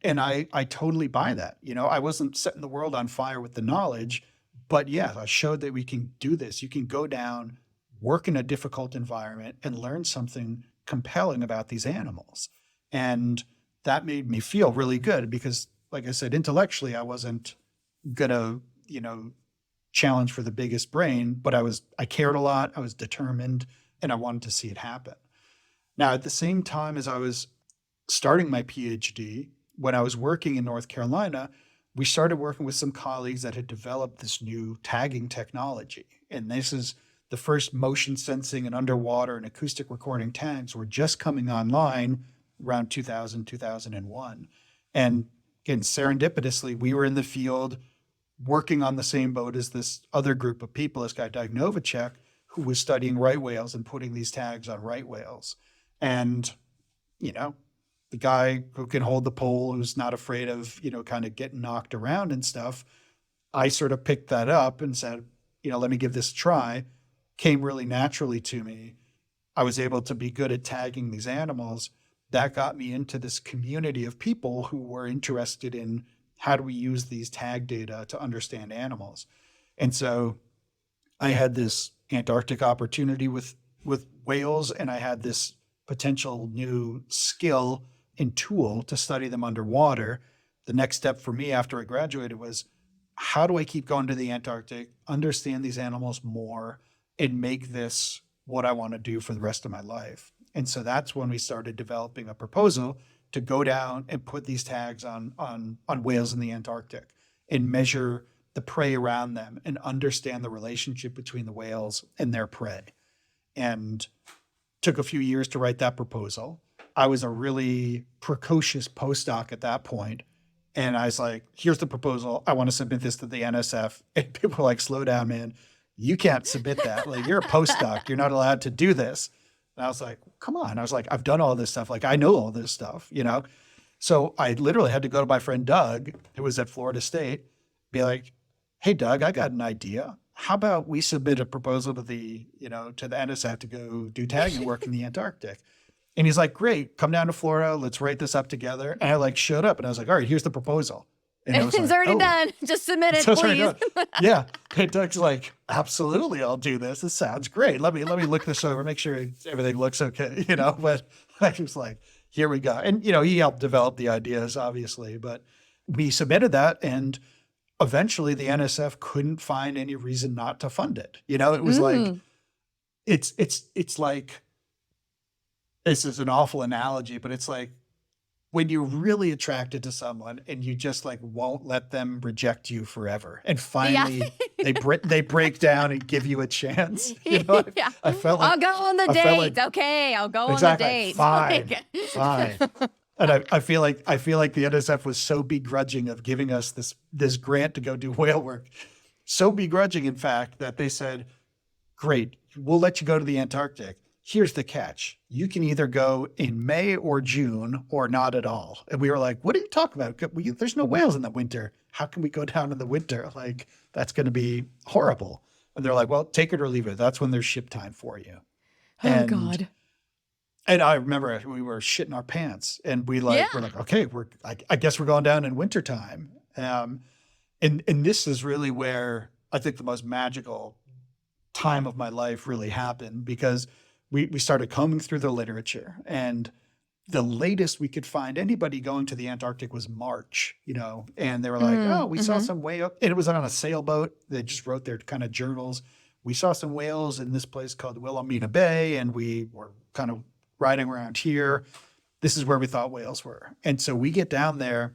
And I totally buy that. I wasn't setting the world on fire with the knowledge, but yeah, I showed that we can do this. You can go down, work in a difficult environment and learn something compelling about these animals. And that made me feel really good because, like I said, intellectually, I wasn't gonna, challenge for the biggest brain, but I cared a lot, I was determined, and I wanted to see it happen. Now, at the same time as I was starting my PhD, when I was working in North Carolina, we started working with some colleagues that had developed this new tagging technology. And this is the first motion sensing and underwater and acoustic recording tags were just coming online around 2000, 2001. And again, serendipitously, we were in the field working on the same boat as this other group of people, this guy Doug Novacek, who was studying right whales and putting these tags on right whales. And, you know, the guy who can hold the pole, who's not afraid of, kind of getting knocked around and stuff, I sort of picked that up and said, let me give this a try. Came really naturally to me. I was able to be good at tagging these animals. That got me into this community of people who were interested in how do we use these tag data to understand animals. And so I had this Antarctic opportunity with whales, and I had this potential new skill and tool to study them underwater. The next step for me after I graduated was, how do I keep going to the Antarctic, understand these animals more, and make this what I want to do for the rest of my life? And so that's when we started developing a proposal to go down and put these tags on whales in the Antarctic and measure the prey around them and understand the relationship between the whales and their prey. And took a few years to write that proposal. I was a really precocious postdoc at that point. And I was like, here's the proposal. I want to submit this to the NSF. And people were like, slow down, man. You can't submit that. Like, you're a postdoc. You're not allowed to do this. And I was like, come on. I was like, I've done all this stuff. Like, I know all this stuff, So I literally had to go to my friend Doug, who was at Florida State, be like, hey, Doug, I got an idea. How about we submit a proposal to the NSF to go do tagging work in the Antarctic? And he's like, great, come down to Florida. Let's write this up together. And I showed up and I was like, all right, here's the proposal. And it's like, already done. Just submit it, please. Yeah. And Doug's like, absolutely, I'll do this. This sounds great. Let me look this over, make sure everything looks okay, But I was like, here we go. And, he helped develop the ideas, obviously. But we submitted that, and eventually the NSF couldn't find any reason not to fund it. It was like, it's like, this is an awful analogy, but it's like when you're really attracted to someone and you just won't let them reject you forever. And finally they break down and give you a chance. I felt like I'll go on the date. Okay, I'll go on the date. Fine. And I feel like the NSF was so begrudging of giving us this grant to go do whale work. So begrudging, in fact, that they said, great, we'll let you go to the Antarctic. Here's the catch. You can either go in May or June or not at all. And we were like, what are you talking about? There's no whales in the winter. How can we go down in the winter? That's going to be horrible. And they're like, well, take it or leave it. That's when there's ship time for you. God. And I remember we were shitting our pants, and we're like, okay, I guess we're going down in wintertime. And this is really where I think the most magical time of my life really happened, because we started combing through the literature, and the latest we could find anybody going to the Antarctic was March, and they were like, we saw some whale, and it was on a sailboat. They just wrote their kind of journals. We saw some whales in this place called Wilhelmina Bay, and we were kind of riding around here. This is where we thought whales were. And so we get down there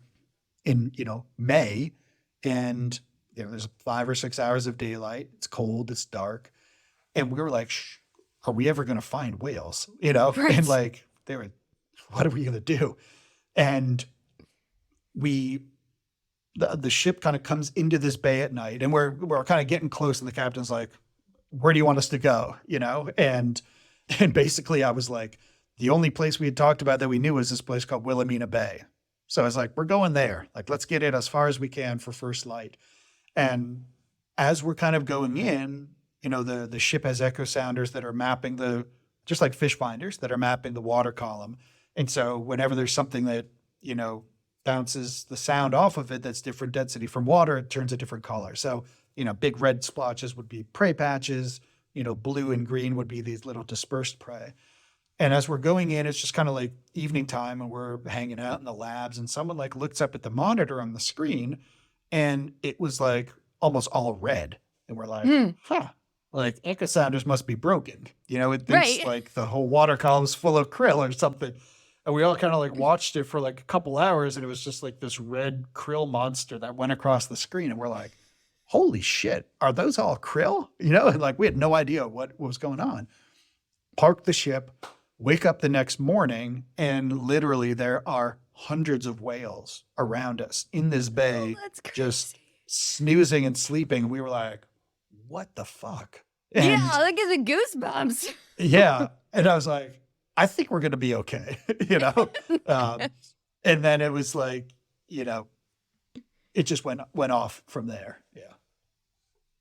in, May, and there's 5 or 6 hours of daylight. It's cold, it's dark. And we were like, are we ever going to find whales? Right. And they were, what are we going to do? And the ship kind of comes into this bay at night, and we're kind of getting close, and the captain's like, where do you want us to go? And basically I was like, the only place we had talked about that we knew was this place called Wilhelmina Bay. So I was like, we're going there. Let's get in as far as we can for first light. And as we're kind of going in, the ship has echo sounders that are mapping just like fish finders that are mapping the water column. And so whenever there's something that, bounces the sound off of it that's different density from water, it turns a different color. So, big red splotches would be prey patches, blue and green would be these little dispersed prey. And as we're going in, it's just kind of like evening time, and we're hanging out in the labs, and someone looks up at the monitor on the screen, and it was almost all red. And we're like, echo sounders must be broken. It thinks right. the whole water column is full of krill or something. And we all kind of like watched it for like a couple hours, and it was just like this red krill monster that went across the screen. And we're like, holy shit, are those all krill? And like we had no idea what was going on. Park the ship, wake up the next morning, and literally there are hundreds of whales around us in this bay, That's crazy. just snoozing and sleeping. We were like, what the fuck? Yeah, that gives me goosebumps. Yeah. And I was like, I think we're going to be okay, and then it was like, it just went off from there. Yeah.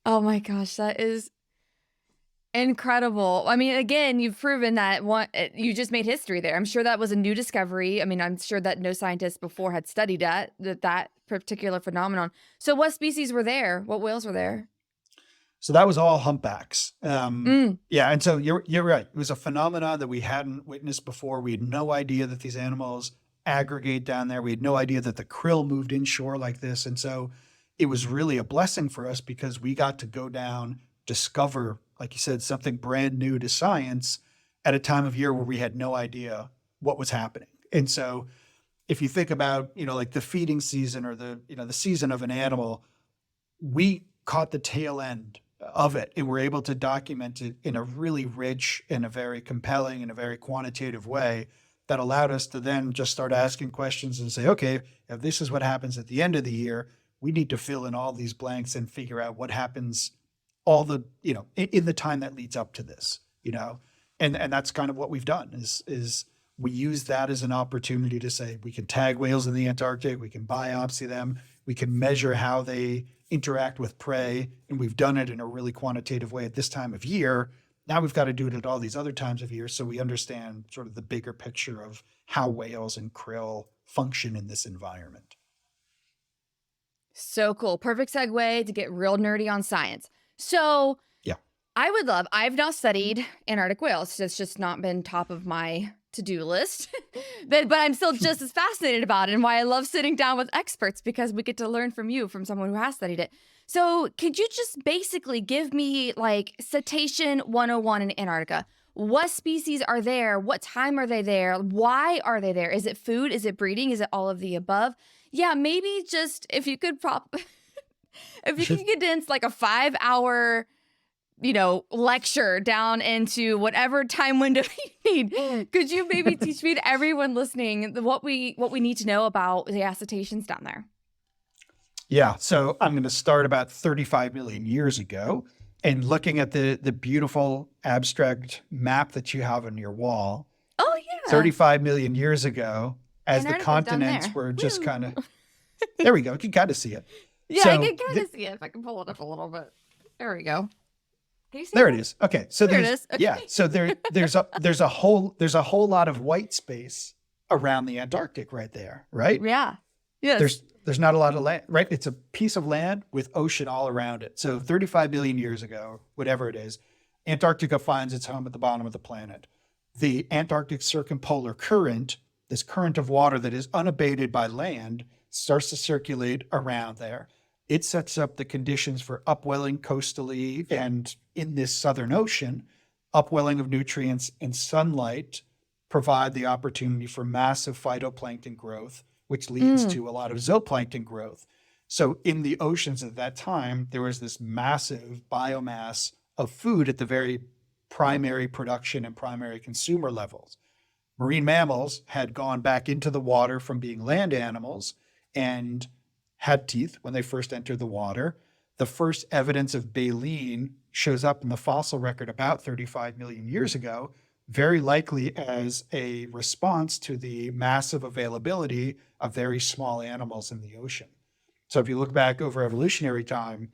Oh my gosh, that is incredible. I mean, again, you've proven that you just made history there. I'm sure that was a new discovery. I mean, I'm sure that no scientist before had studied that particular phenomenon. So what species were there? What whales were there? So that was all humpbacks. Yeah. And so you're right. It was a phenomenon that we hadn't witnessed before. We had no idea that these animals aggregate down there. We had no idea that the krill moved inshore like this. And so it was really a blessing for us because we got to go down, discover, like you said, something brand new to science at a time of year where we had no idea what was happening. And so if you think about, like the feeding season or the season of an animal, we caught the tail end of it, and we're able to document it in a really rich and a very compelling and a very quantitative way that allowed us to then just start asking questions and say, okay, if this is what happens at the end of the year, we need to fill in all these blanks and figure out what happens in the time that leads up to this, and that's kind of what we've done is we use that as an opportunity to say we can tag whales in the Antarctic, we can biopsy them, we can measure how they interact with prey, and we've done it in a really quantitative way at this time of year. Now we've got to do it at all these other times of year so we understand sort of the bigger picture of how whales and krill function in this environment. So cool. Perfect segue to get real nerdy on science. So yeah, I've not studied Antarctic whales. It's just not been top of my to-do list, but I'm still just as fascinated about it, and why I love sitting down with experts, because we get to learn from you, from someone who has studied it. So could you just basically give me like Cetacean 101 in Antarctica? What species are there? What time are they there? Why are they there? Is it food? Is it breeding? Is it all of the above? Yeah, maybe just if you could if you could condense like a 5-hour lecture down into whatever time window you need. Could you maybe teach me to everyone listening what we need to know about the cetaceans down there? Yeah, so I'm going to start about 35 million years ago, and looking at the beautiful abstract map that you have on your wall. Oh yeah. 35 million years ago, as the Antarctica's continents were just kind of, there we go. You can kind of see it. Yeah, so I can kind of see it if I can pull it up a little bit. There we go. There it is. Okay, so there it is. Okay. Yeah, so there's a whole lot of white space around the Antarctic right there, right? Yeah. Yes. There's not a lot of land, right? It's a piece of land with ocean all around it. So 35 million years ago, whatever it is, Antarctica finds its home at the bottom of the planet. The Antarctic circumpolar current, this current of water that is unabated by land, starts to circulate around there. It sets up the conditions for upwelling coastally and in this Southern Ocean. Upwelling of nutrients and sunlight provide the opportunity for massive phytoplankton growth, which leads to a lot of zooplankton growth. So in the oceans at that time, there was this massive biomass of food at the very primary production and primary consumer levels. Marine mammals had gone back into the water from being land animals and had teeth when they first entered the water. The first evidence of baleen shows up in the fossil record about 35 million years ago, very likely as a response to the massive availability of very small animals in the ocean. So if you look back over evolutionary time,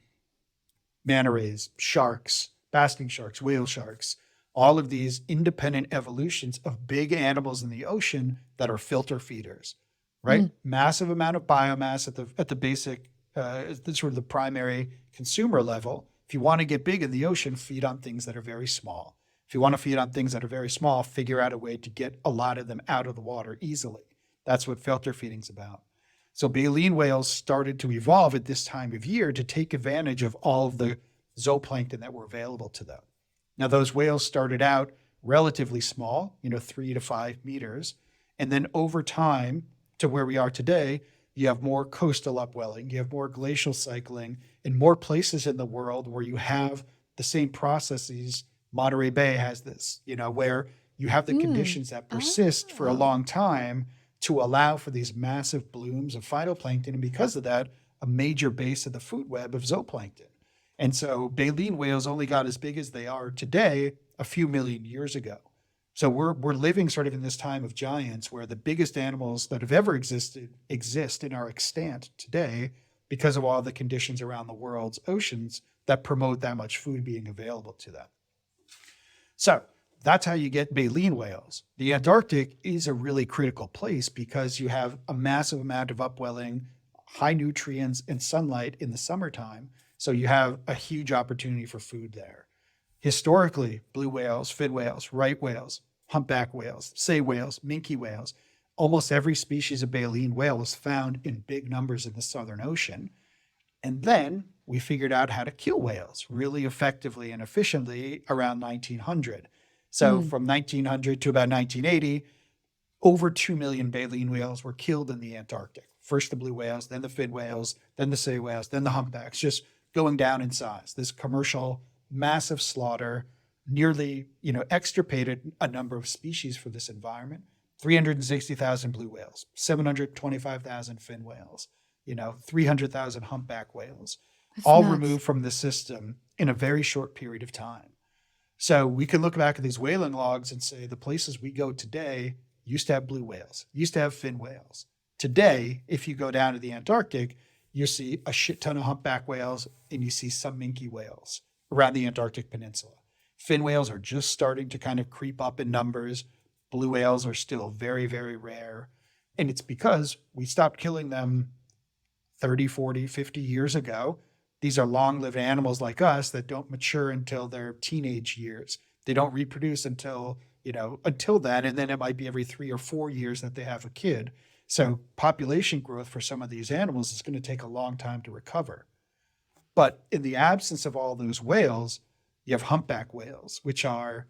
manta rays, sharks, basking sharks, whale sharks, all of these independent evolutions of big animals in the ocean that are filter feeders, right? Massive amount of biomass at the basic, sort of the primary consumer level. If you want to get big in the ocean, feed on things that are very small. If you want to feed on things that are very small, figure out a way to get a lot of them out of the water easily. That's what filter feeding's about. So baleen whales started to evolve at this time of year to take advantage of all of the zooplankton that were available to them. Now, those whales started out relatively small, 3 to 5 meters. And then over time to where we are today, you have more coastal upwelling, you have more glacial cycling, and more places in the world where you have the same processes. Monterey Bay has this, where you have the Mm. conditions that persist for a Oh. long time to allow for these massive blooms of phytoplankton. And because of that, a major base of the food web of zooplankton. And so baleen whales only got as big as they are today a few million years ago. So we're living sort of in this time of giants where the biggest animals that have ever existed exist and are extant today because of all the conditions around the world's oceans that promote that much food being available to them. So that's how you get baleen whales. The Antarctic is a really critical place because you have a massive amount of upwelling, high nutrients, and sunlight in the summertime. So you have a huge opportunity for food there. Historically, blue whales, fin whales, right whales, humpback whales, sei whales, minke whales, almost every species of baleen whale was found in big numbers in the Southern Ocean. And then we figured out how to kill whales really effectively and efficiently around 1900. So from 1900 to about 1980, over 2 million baleen whales were killed in the Antarctic. First the blue whales, then the fin whales, then the sei whales, then the humpbacks, just going down in size. This commercial massive slaughter nearly, extirpated a number of species for this environment. 360,000 blue whales, 725,000 fin whales, 300,000 humpback whales, That's all nuts. removed from the system in a very short period of time. So we can look back at these whaling logs and say the places we go today used to have blue whales, used to have fin whales. Today, if you go down to the Antarctic, you see a shit ton of humpback whales and you see some minke whales around the Antarctic Peninsula. Fin whales are just starting to kind of creep up in numbers. Blue whales are still very, very rare. And it's because we stopped killing them 30, 40, 50 years ago. These are long-lived animals like us that don't mature until their teenage years. They don't reproduce until then, and then it might be every 3 or 4 years that they have a kid. So population growth for some of these animals is going to take a long time to recover. But in the absence of all those whales, you have humpback whales, which are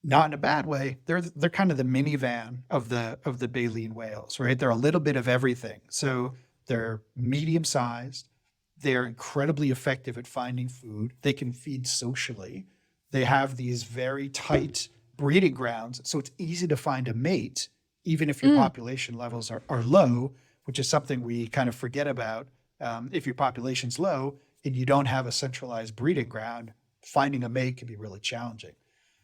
not in a bad way. They're kind of the minivan of the baleen whales, right? They're a little bit of everything. So they're medium sized. They're incredibly effective at finding food. They can feed socially. They have these very tight breeding grounds. So it's easy to find a mate, even if your population levels are low, which is something we kind of forget about. If your population's low and you don't have a centralized breeding ground, finding a mate can be really challenging.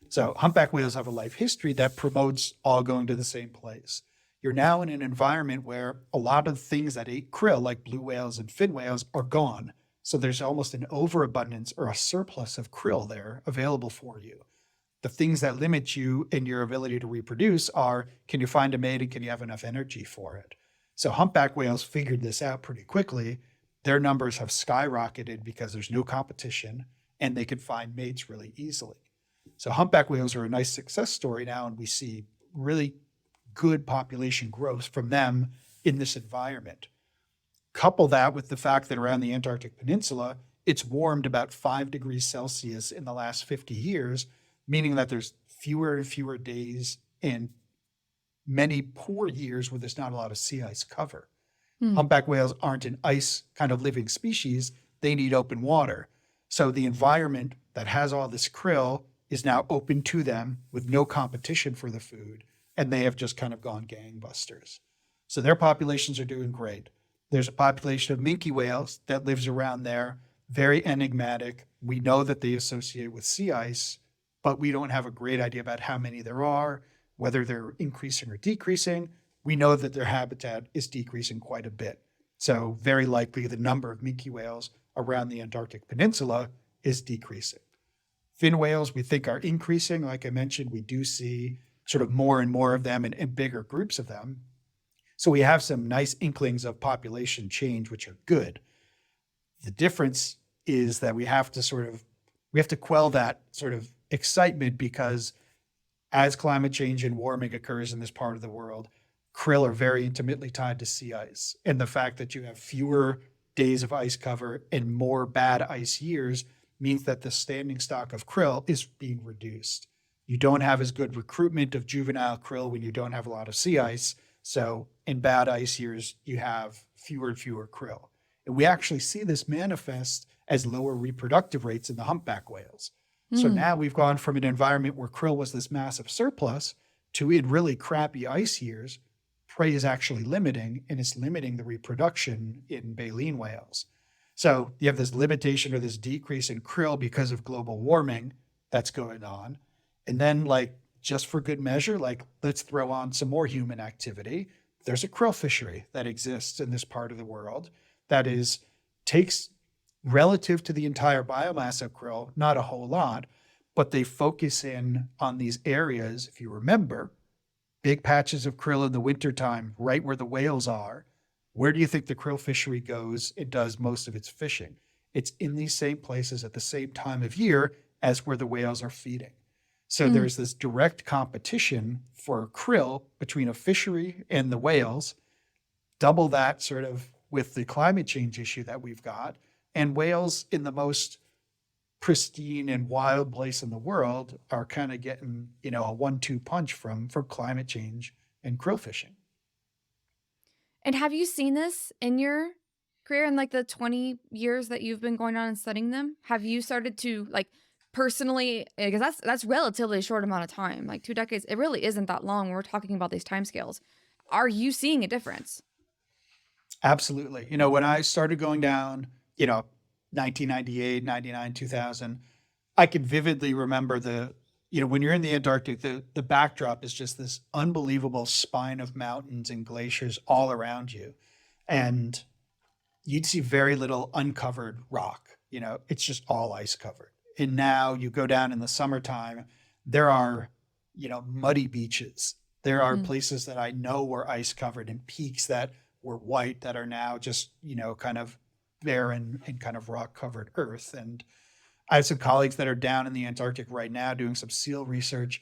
So humpback whales have a life history that promotes all going to the same place. You're now in an environment where a lot of things that ate krill, like blue whales and fin whales, are gone. So there's almost an overabundance or a surplus of krill there available for you. The things that limit you in your ability to reproduce are, can you find a mate and can you have enough energy for it? So humpback whales figured this out pretty quickly. Their numbers have skyrocketed because there's no competition and they can find mates really easily. So humpback whales are a nice success story now, and we see really good population growth from them in this environment. Couple that with the fact that around the Antarctic Peninsula, it's warmed about 5 degrees Celsius in the last 50 years, meaning that there's fewer and fewer days and many poor years where there's not a lot of sea ice cover. Humpback whales aren't an ice kind of living species. They need open water. So the environment that has all this krill is now open to them with no competition for the food, and they have just kind of gone gangbusters. So their populations are doing great. There's a population of minke whales that lives around there, very enigmatic. We know that they associate with sea ice, but we don't have a great idea about how many there are, whether they're increasing or decreasing. We know that their habitat is decreasing quite a bit. So very likely the number of minke whales around the Antarctic Peninsula is decreasing. Fin whales, we think, are increasing. Like I mentioned, we do see sort of more and more of them and bigger groups of them. So we have some nice inklings of population change, which are good. The difference is that we have to quell that sort of excitement, because as climate change and warming occurs in this part of the world, krill are very intimately tied to sea ice. And the fact that you have fewer days of ice cover and more bad ice years means that the standing stock of krill is being reduced. You don't have as good recruitment of juvenile krill when you don't have a lot of sea ice. So in bad ice years, you have fewer and fewer krill. And we actually see this manifest as lower reproductive rates in the humpback whales. So now we've gone from an environment where krill was this massive surplus to in really crappy ice years, prey is actually limiting, and it's limiting the reproduction in baleen whales. So you have this limitation or this decrease in krill because of global warming that's going on. And then, like, just for good measure, like, let's throw on some more human activity. There's a krill fishery that exists in this part of the world that takes relative to the entire biomass of krill, not a whole lot, but they focus in on these areas, if you remember, big patches of krill in the wintertime, right where the whales are. Where do you think the krill fishery goes? It does most of its fishing. It's in these same places at the same time of year as where the whales are feeding. So there's this direct competition for krill between a fishery and the whales, double that sort of with the climate change issue that we've got. And whales in the most pristine and wild place in the world are kind of getting, a 1-2 punch from climate change and krill fishing. And have you seen this in your career in like the 20 years that you've been going on and studying them? Have you started to like personally, because that's relatively a short amount of time, like 2 decades, it really isn't that long when we're talking about these timescales. Are you seeing a difference? Absolutely. When I started going down, 1998, 99, 2000, I can vividly remember when you're in the Antarctic, the backdrop is just this unbelievable spine of mountains and glaciers all around you. And you'd see very little uncovered rock. It's just all ice covered. And now you go down in the summertime, there are, muddy beaches. There are places that I know were ice covered and peaks that were white that are now just, kind of barren and kind of rock covered earth. And I have some colleagues that are down in the Antarctic right now doing some seal research.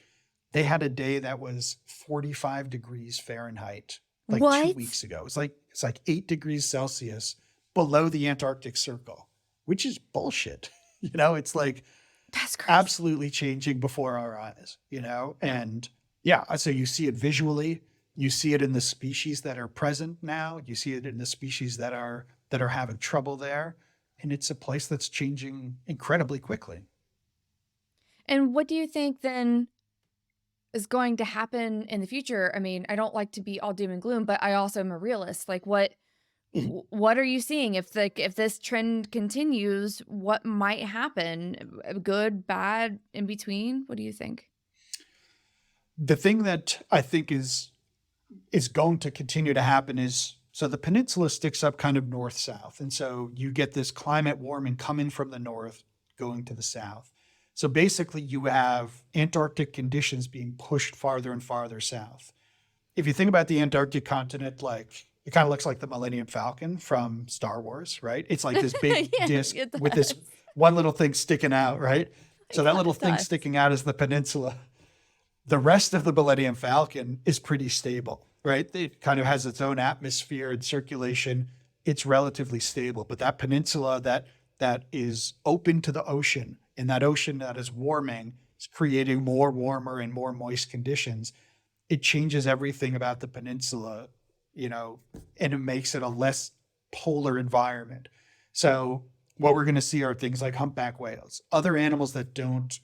They had a day that was 45 degrees Fahrenheit, like What? 2 weeks ago. It's like 8 degrees Celsius below the Antarctic Circle, which is bullshit. It's like That's crazy. absolutely changing before our eyes, and yeah, so you see it visually, you see it in the species that are present now, you see it in the species that are having trouble there. And it's a place that's changing incredibly quickly. And what do you think then is going to happen in the future? I mean, I don't like to be all doom and gloom, but I also am a realist. Like what are you seeing? If this trend continues, what might happen? Good, bad, in between? What do you think? The thing that I think is going to continue to happen is, so the peninsula sticks up kind of north-south. And so you get this climate warming coming from the north, going to the south. So basically you have Antarctic conditions being pushed farther and farther south. If you think about the Antarctic continent, like it kind of looks like the Millennium Falcon from Star Wars, right? It's like this big Yeah, disc it with this does. one little thing sticking out, right? So that Yeah, little it thing does. sticking out is the peninsula. The rest of the Millennium Falcon is pretty stable, right? It kind of has its own atmosphere and circulation. It's relatively stable, but that peninsula that is open to the ocean, and that ocean that is warming, is creating more warmer and more moist conditions. It changes everything about the peninsula, and it makes it a less polar environment. So what we're going to see are things like humpback whales. Other animals that don't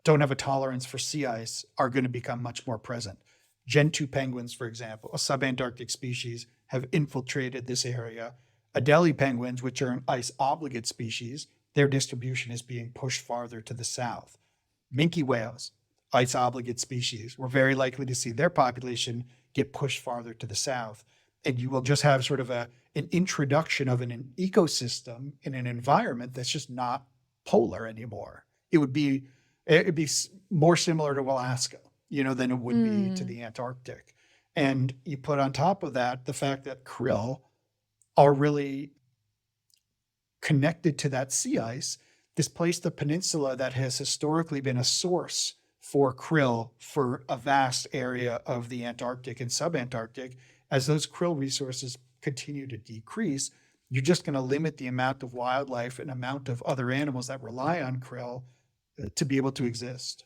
have a tolerance for sea ice are going to become much more present. Gentoo penguins, for example, a subantarctic species, have infiltrated this area. Adelie penguins, which are an ice obligate species, their distribution is being pushed farther to the south. Minke whales, ice obligate species, we're very likely to see their population get pushed farther to the south. And you will just have sort of an introduction of an ecosystem in an environment that's just not polar anymore. It'd be more similar to Alaska, than it would be to the Antarctic. And you put on top of that the fact that krill are really connected to that sea ice, displaced the peninsula that has historically been a source for krill for a vast area of the Antarctic and subantarctic. As those krill resources continue to decrease, you're just going to limit the amount of wildlife and amount of other animals that rely on krill to be able to exist.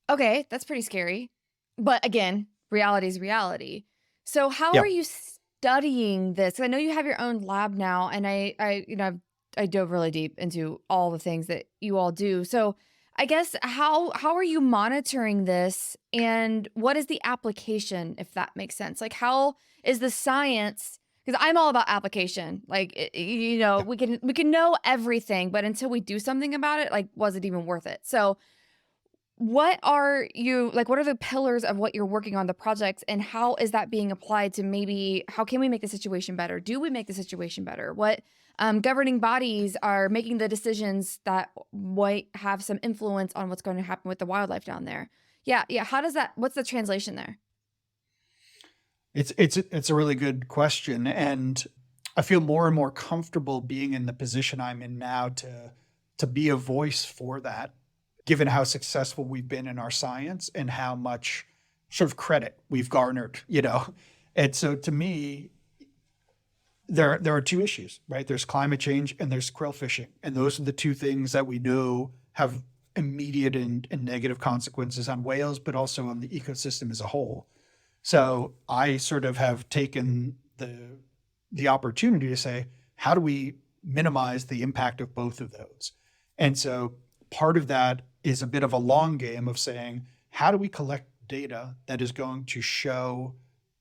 Okay, that's pretty scary. But again, reality is reality. So how Yeah. are you studying this? 'Cause I know you have your own lab now, and I dove really deep into all the things that you all do. So I guess how are you monitoring this, and what is the application, if that makes sense? Like, how is the science? Because I'm all about application. Like, Yeah. we can know everything, but until we do something about it, like, was it even worth it? So what are you like, what are the pillars of what you're working on, the projects, and how is that being applied to, maybe how can we make the situation better? Do we make the situation better? What governing bodies are making the decisions that might have some influence on what's going to happen with the wildlife down there? Yeah, yeah. How does that, what's the translation there? It's a really good question, and I feel more and more comfortable being in the position I'm in now to be a voice for that, given how successful we've been in our science and how much sort of credit we've garnered, you know. And so to me, there are two issues, right? There's climate change and there's krill fishing, and those are the two things that we know have immediate and negative consequences on whales, but also on the ecosystem as a whole. So I sort of have taken the opportunity to say, how do we minimize the impact of both of those? And so part of that is a bit of a long game of saying, how do we collect data that is going to show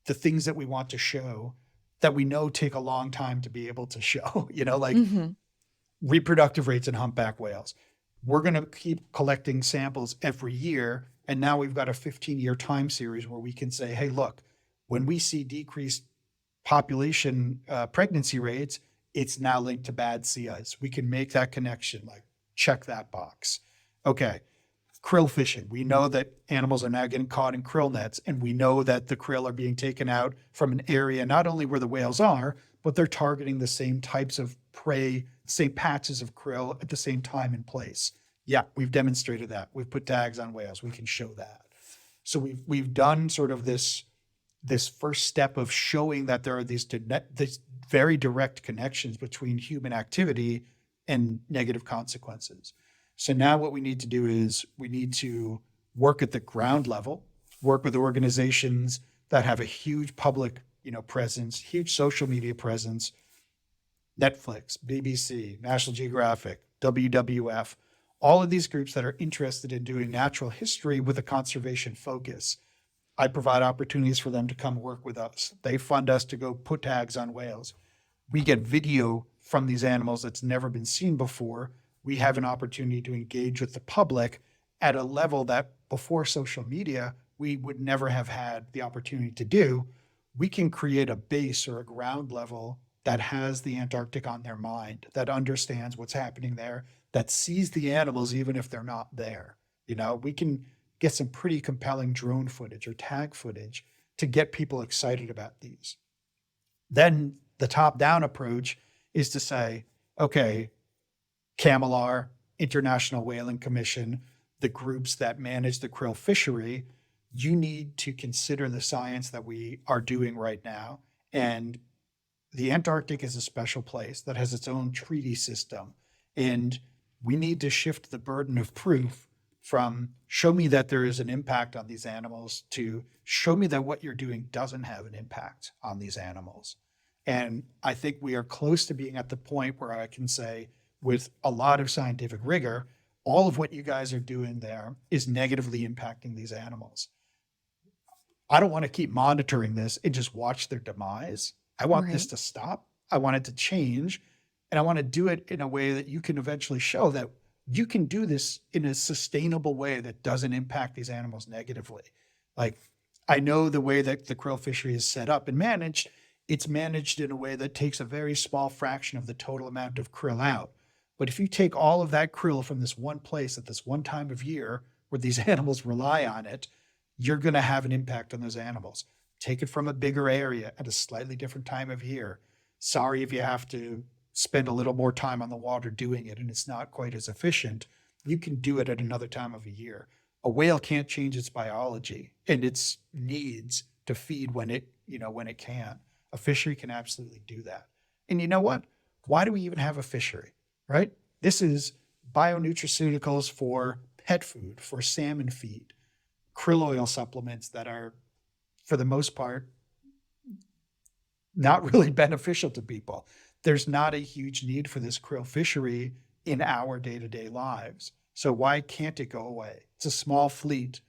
the things that we want to show that we know take a long time to be able to show, you know, like Mm-hmm. reproductive rates in humpback whales. We're going to keep collecting samples every year. And now we've got a 15-year time series where we can say, hey, look, when we see decreased population pregnancy rates, it's now linked to bad sea ice. We can make that connection, like check that box. Okay, krill fishing. We know that animals are now getting caught in krill nets, and we know that the krill are being taken out from an area not only where the whales are, but they're targeting the same types of prey, same patches of krill at the same time and place. Yeah, we've demonstrated that. We've put tags on whales. We can show that. So we've done sort of this first step of showing that there are these very direct connections between human activity and negative consequences. So now what we need to do is we need to work at the ground level, work with organizations that have a huge public, presence, huge social media presence, Netflix, BBC, National Geographic, WWF, all of these groups that are interested in doing natural history with a conservation focus. I provide opportunities for them to come work with us. They fund us to go put tags on whales. We get video from these animals that's never been seen before. We have an opportunity to engage with the public at a level that before social media, we would never have had the opportunity to do. We can create a base or a ground level that has the Antarctic on their mind, that understands what's happening there, that sees the animals even if they're not there. We can get some pretty compelling drone footage or tag footage to get people excited about these. Then the top-down approach is to say, okay, CAMLR, International Whaling Commission, the groups that manage the krill fishery, you need to consider the science that we are doing right now. And the Antarctic is a special place that has its own treaty system. And we need to shift the burden of proof from show me that there is an impact on these animals to show me that what you're doing doesn't have an impact on these animals. And I think we are close to being at the point where I can say, with a lot of scientific rigor, all of what you guys are doing there is negatively impacting these animals. I don't want to keep monitoring this and just watch their demise. I want this Right. to stop. I want it to change. And I want to do it in a way that you can eventually show that you can do this in a sustainable way that doesn't impact these animals negatively. Like, I know the way that the krill fishery is set up and managed, it's managed in a way that takes a very small fraction of the total amount of krill out. But if you take all of that krill from this one place at this one time of year where these animals rely on it, you're going to have an impact on those animals. Take it from a bigger area at a slightly different time of year. Sorry if you have to spend a little more time on the water doing it and it's not quite as efficient. You can do it at another time of a year. A whale can't change its biology and its needs to feed when it can. A fishery can absolutely do that. And you know what? Why do we even have a fishery, right? This is bionutraceuticals for pet food, for salmon feed. krill oil supplements that are, for the most part, not really beneficial to people. There's not a huge need for this krill fishery in our day-to-day lives. So why can't it go away? It's a small fleet.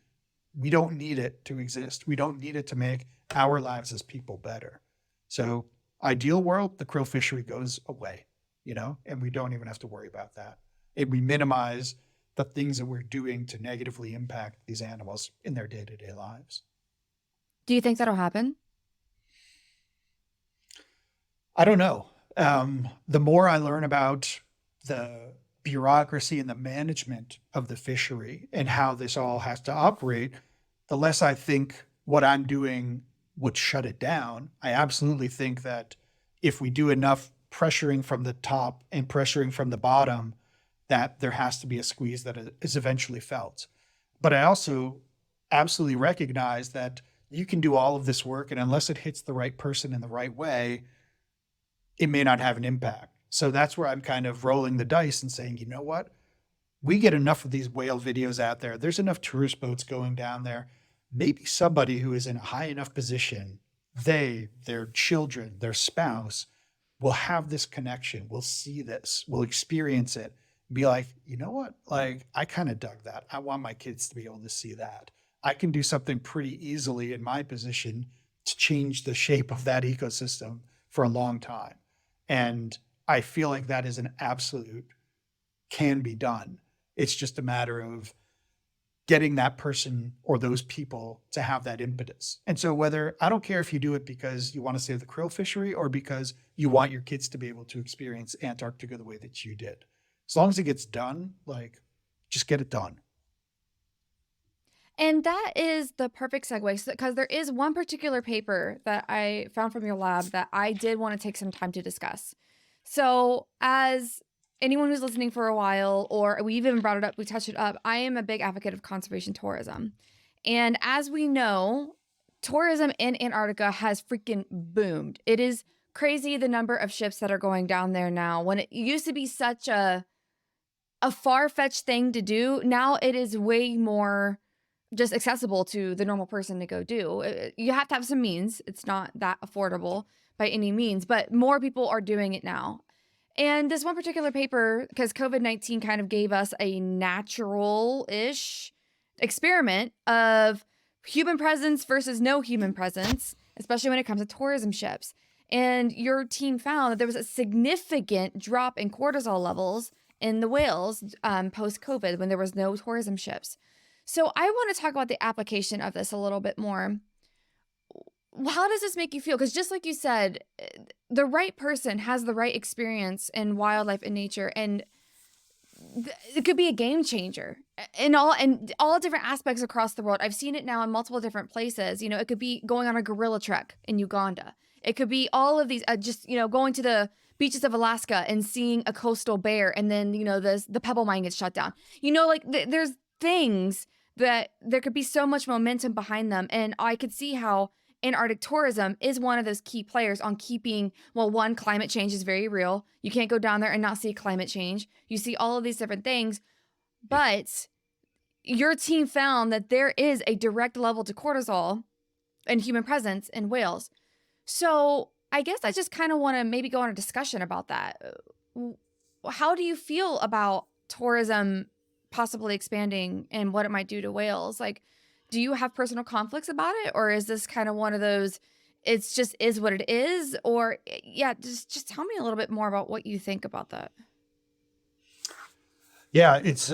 We don't need it to exist. We don't need it to make our lives as people better. So ideal world, the krill fishery goes away, and we don't even have to worry about that. And we minimize the things that we're doing to negatively impact these animals in their day-to-day lives. Do you think that'll happen? I don't know. The more I learn about the bureaucracy and the management of the fishery and how this all has to operate, the less I think what I'm doing would shut it down. I absolutely think that if we do enough pressuring from the top and pressuring from the bottom, that there has to be a squeeze that is eventually felt. But I also absolutely recognize that you can do all of this work, and unless it hits the right person in the right way, it may not have an impact. So that's where I'm kind of rolling the dice and saying, you know what? We get enough of these whale videos out there. There's enough tourist boats going down there. Maybe somebody who is in a high enough position, their children, their spouse, will have this connection, will see this, will experience it, be like, you know what? Like, I kind of dug that. I want my kids to be able to see that. I can do something pretty easily in my position to change the shape of that ecosystem for a long time. And I feel like that is an absolute can be done. It's just a matter of getting that person or those people to have that impetus. And so I don't care if you do it because you want to save the krill fishery or because you want your kids to be able to experience Antarctica the way that you did. As long as it gets done, just get it done. And that is the perfect segue, because there is one particular paper that I found from your lab that I did want to take some time to discuss. So as anyone who's listening for a while, or we even brought it up, we touched it up, I am a big advocate of conservation tourism. And as we know, tourism in Antarctica has freaking boomed. It is crazy the number of ships that are going down there now. When it used to be such a far-fetched thing to do, now it is way more just accessible to the normal person to go do. You have to have some means. It's not that affordable by any means, but more people are doing it now. And this one particular paper, because COVID-19 kind of gave us a natural-ish experiment of human presence versus no human presence, especially when it comes to tourism ships. And your team found that there was a significant drop in cortisol levels in the whales post-COVID when there was no tourism ships. So I want to talk about the application of this a little bit more. How does this make you feel? Because just like you said, the right person has the right experience in wildlife and nature, and it could be a game changer in all different aspects across the world. I've seen it now in multiple different places. It could be going on a gorilla trek in Uganda. It could be all of these, going to the beaches of Alaska and seeing a coastal bear, and then, the pebble mine gets shut down. There's things that there could be so much momentum behind them. And I could see how Antarctic tourism is one of those key players on keeping, one, climate change is very real. You can't go down there and not see climate change. You see all of these different things. But your team found that there is a direct level to cortisol and human presence in whales. So I guess I just kind of want to maybe go on a discussion about that. How do you feel about tourism possibly expanding and what it might do to whales? Do you have personal conflicts about it? Or is this kind of one of those, it's just is what it is? Or just tell me a little bit more about what you think about that. Yeah, it's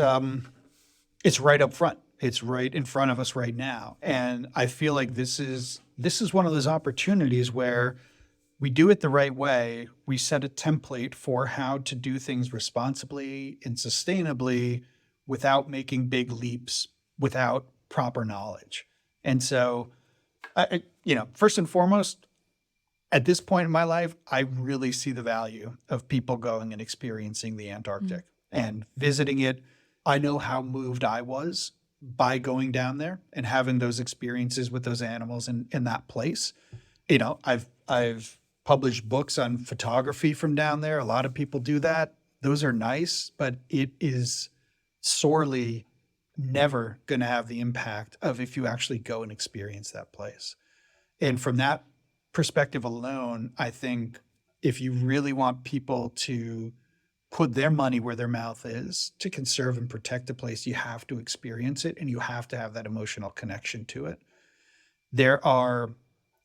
right up front. It's right in front of us right now. And I feel like this is one of those opportunities where we do it the right way. We set a template for how to do things responsibly and sustainably without making big leaps, without proper knowledge. And so, first and foremost, at this point in my life, I really see the value of people going and experiencing the Antarctic and visiting it. I know how moved I was by going down there and having those experiences with those animals in that place. I've published books on photography from down there. A lot of people do that. Those are nice, but it is sorely never going to have the impact of if you actually go and experience that place. And from that perspective alone, I think if you really want people to put their money where their mouth is to conserve and protect a place, you have to experience it and you have to have that emotional connection to it. There are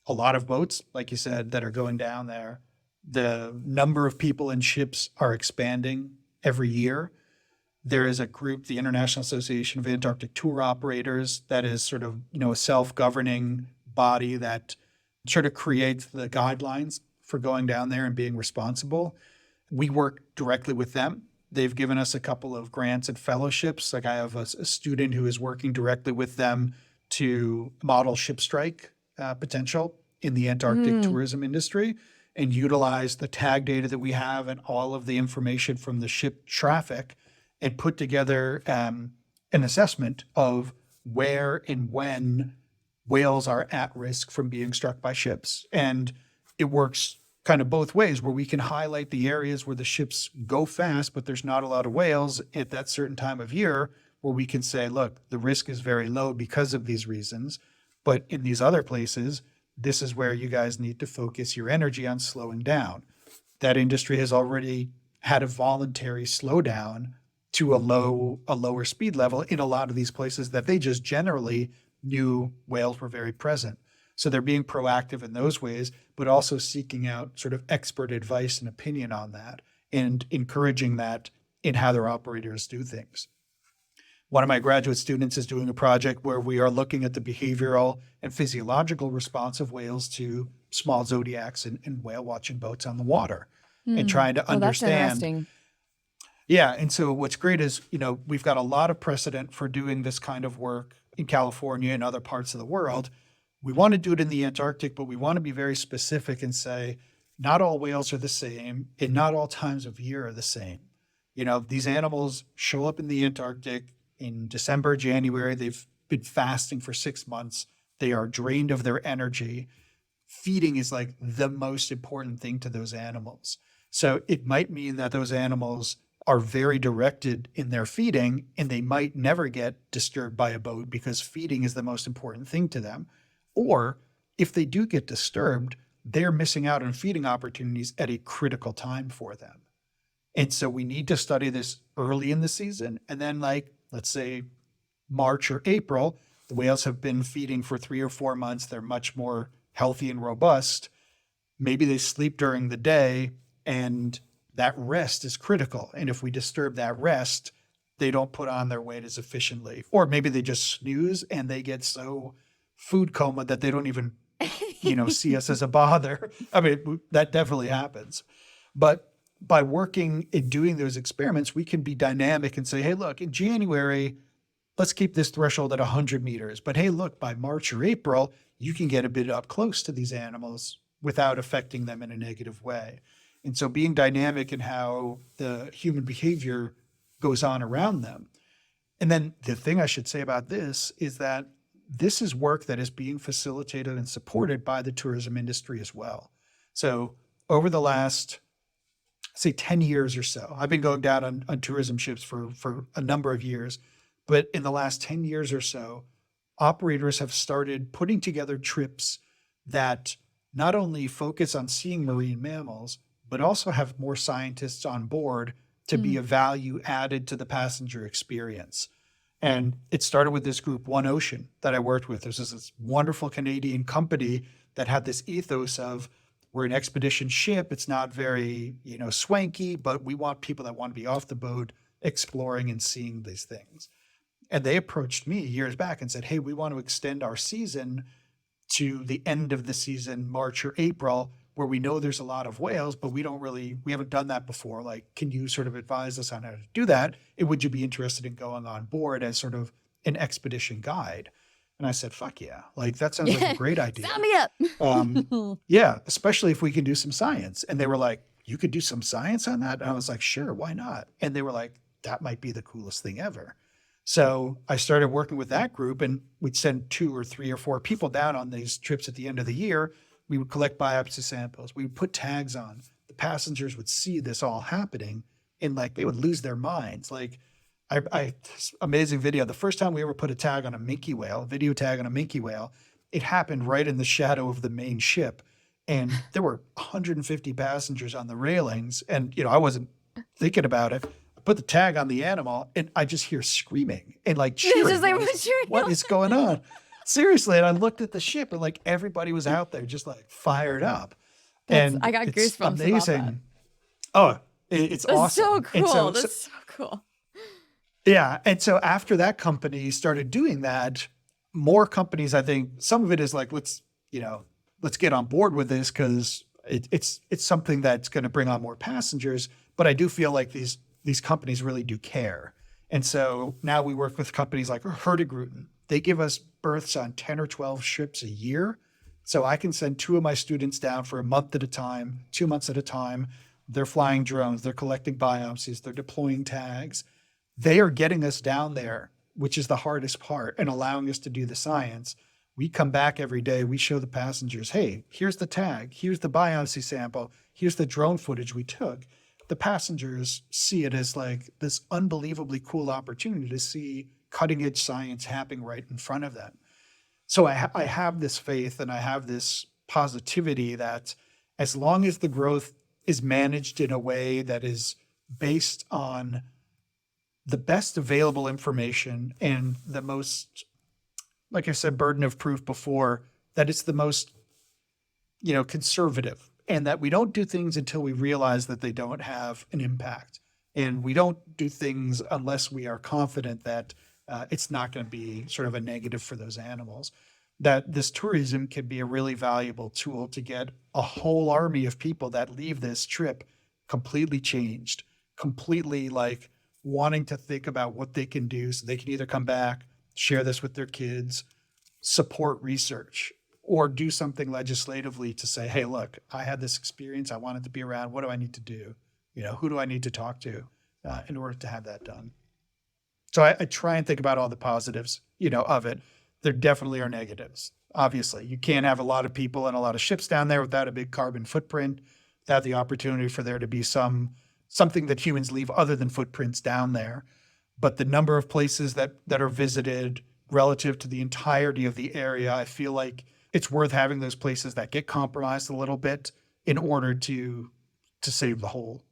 a lot of boats, like you said, that are going down there. The number of people in ships are expanding every year. There is a group, the International Association of Antarctic Tour Operators, that is sort of, a self-governing body that sort of creates the guidelines for going down there and being responsible. We work directly with them. They've given us a couple of grants and fellowships. Like I have a student who is working directly with them to model ship strike potential in the Antarctic tourism industry and utilize the tag data that we have and all of the information from the ship traffic and put together an assessment of where and when whales are at risk from being struck by ships. And it works kind of both ways, where we can highlight the areas where the ships go fast, but there's not a lot of whales at that certain time of year, where we can say, look, the risk is very low because of these reasons. But in these other places, this is where you guys need to focus your energy on slowing down. That industry has already had a voluntary slowdown to a lower speed level in a lot of these places that they just generally knew whales were very present. So they're being proactive in those ways, but also seeking out sort of expert advice and opinion on that and encouraging that in how their operators do things. One of my graduate students is doing a project where we are looking at the behavioral and physiological response of whales to small zodiacs and whale watching boats on the water and trying to understand. That's interesting. Yeah. And so what's great is, we've got a lot of precedent for doing this kind of work in California and other parts of the world. We want to do it in the Antarctic, but we want to be very specific and say, not all whales are the same and not all times of year are the same. These animals show up in the Antarctic in December, January. They've been fasting for 6 months. They are drained of their energy. Feeding is like the most important thing to those animals. So it might mean that those animals are very directed in their feeding and they might never get disturbed by a boat because feeding is the most important thing to them. Or if they do get disturbed, they're missing out on feeding opportunities at a critical time for them. And so we need to study this early in the season. And then let's say March or April, the whales have been feeding for 3 or 4 months. They're much more healthy and robust. Maybe they sleep during the day and that rest is critical. And if we disturb that rest, they don't put on their weight as efficiently. Or maybe they just snooze and they get so food coma that they don't even, see us as a bother. I mean, that definitely happens. But by working and doing those experiments, we can be dynamic and say, hey, look, in January, let's keep this threshold at 100 meters. But hey, look, by March or April, you can get a bit up close to these animals without affecting them in a negative way. And so being dynamic in how the human behavior goes on around them. And then the thing I should say about this is that this is work that is being facilitated and supported by the tourism industry as well. So over the last, say, 10 years or so, I've been going down on tourism ships for a number of years, but in the last 10 years or so, operators have started putting together trips that not only focus on seeing marine mammals, but also have more scientists on board to be a value added to the passenger experience. And it started with this group, One Ocean, that I worked with. There's this wonderful Canadian company that had this ethos of, we're an expedition ship. It's not very, swanky, but we want people that want to be off the boat exploring and seeing these things. And they approached me years back and said, hey, we want to extend our season to the end of the season, March or April, where we know there's a lot of whales, but we haven't done that before. Can you sort of advise us on how to do that? And would you be interested in going on board as sort of an expedition guide? And I said, fuck yeah. That sounds like a great idea. Sign me up. Yeah, especially if we can do some science. And they were like, you could do some science on that? And I was like, sure, why not? And they were like, that might be the coolest thing ever. So I started working with that group, and we'd send 2 or 3 or 4 people down on these trips at the end of the year. We would collect biopsy samples. We would put tags on. The passengers would see this all happening, and they would lose their minds. Amazing video. The first time we ever put a tag on a minke whale, video tag on a minke whale, it happened right in the shadow of the main ship. And there were 150 passengers on the railings. And, I wasn't thinking about it. I put the tag on the animal and I just hear screaming and like cheering. Just like, what is going on? Seriously. And I looked at the ship and like everybody was out there just like fired up. I got goosebumps. Amazing. Oh, it's That's awesome. So cool. That's so cool. Yeah. And so after that company started doing that, more companies, I think some of it is like, let's get on board with this because it's something that's going to bring on more passengers. But I do feel like these companies really do care. And so now we work with companies like Hurtigruten. They give us berths on 10 or 12 ships a year. So I can send 2 of my students down for a month at a time, 2 months at a time. They're flying drones, they're collecting biopsies, they're deploying tags. They are getting us down there, which is the hardest part, and allowing us to do the science. We come back every day, we show the passengers, hey, here's the tag, here's the biopsy sample, here's the drone footage we took. The passengers see it as like this unbelievably cool opportunity to see cutting edge science happening right in front of them. So I have this faith and I have this positivity that as long as the growth is managed in a way that is based on the best available information and the most, like I said, burden of proof before, that it's the most, conservative, and that we don't do things until we realize that they don't have an impact. And we don't do things unless we are confident that it's not going to be sort of a negative for those animals. That this tourism can be a really valuable tool to get a whole army of people that leave this trip completely changed, completely like wanting to think about what they can do so they can either come back, share this with their kids, support research, or do something legislatively to say, hey, look, I had this experience. I wanted to be around. What do I need to do? Who do I need to talk to in order to have that done? So I try and think about all the positives, of it. There definitely are negatives. Obviously, you can't have a lot of people and a lot of ships down there without a big carbon footprint, without the opportunity for there to be something that humans leave other than footprints down there. But the number of places that are visited relative to the entirety of the area, I feel like it's worth having those places that get compromised a little bit in order to save the whole.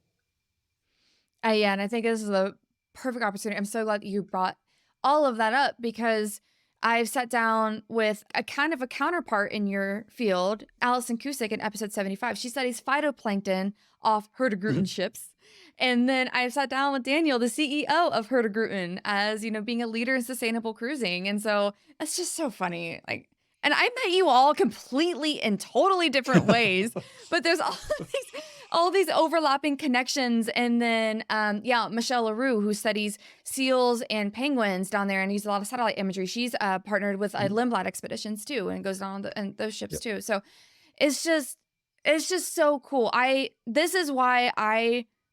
Yeah, and I think this is a perfect opportunity. I'm so glad that you brought all of that up because I've sat down with a kind of a counterpart in your field, Alison Cusick, in episode 75. She studies phytoplankton off Hurtigruten ships. And then I sat down with Daniel, the CEO of Hurtigruten, as, being a leader in sustainable cruising. And so it's just so funny. And I met you all completely in totally different ways, but there's all these overlapping connections. And then, Michelle LaRue, who studies seals and penguins down there and uses a lot of satellite imagery. She's partnered with Lindblad expeditions too, and goes on those ships too. So it's just so cool. This is why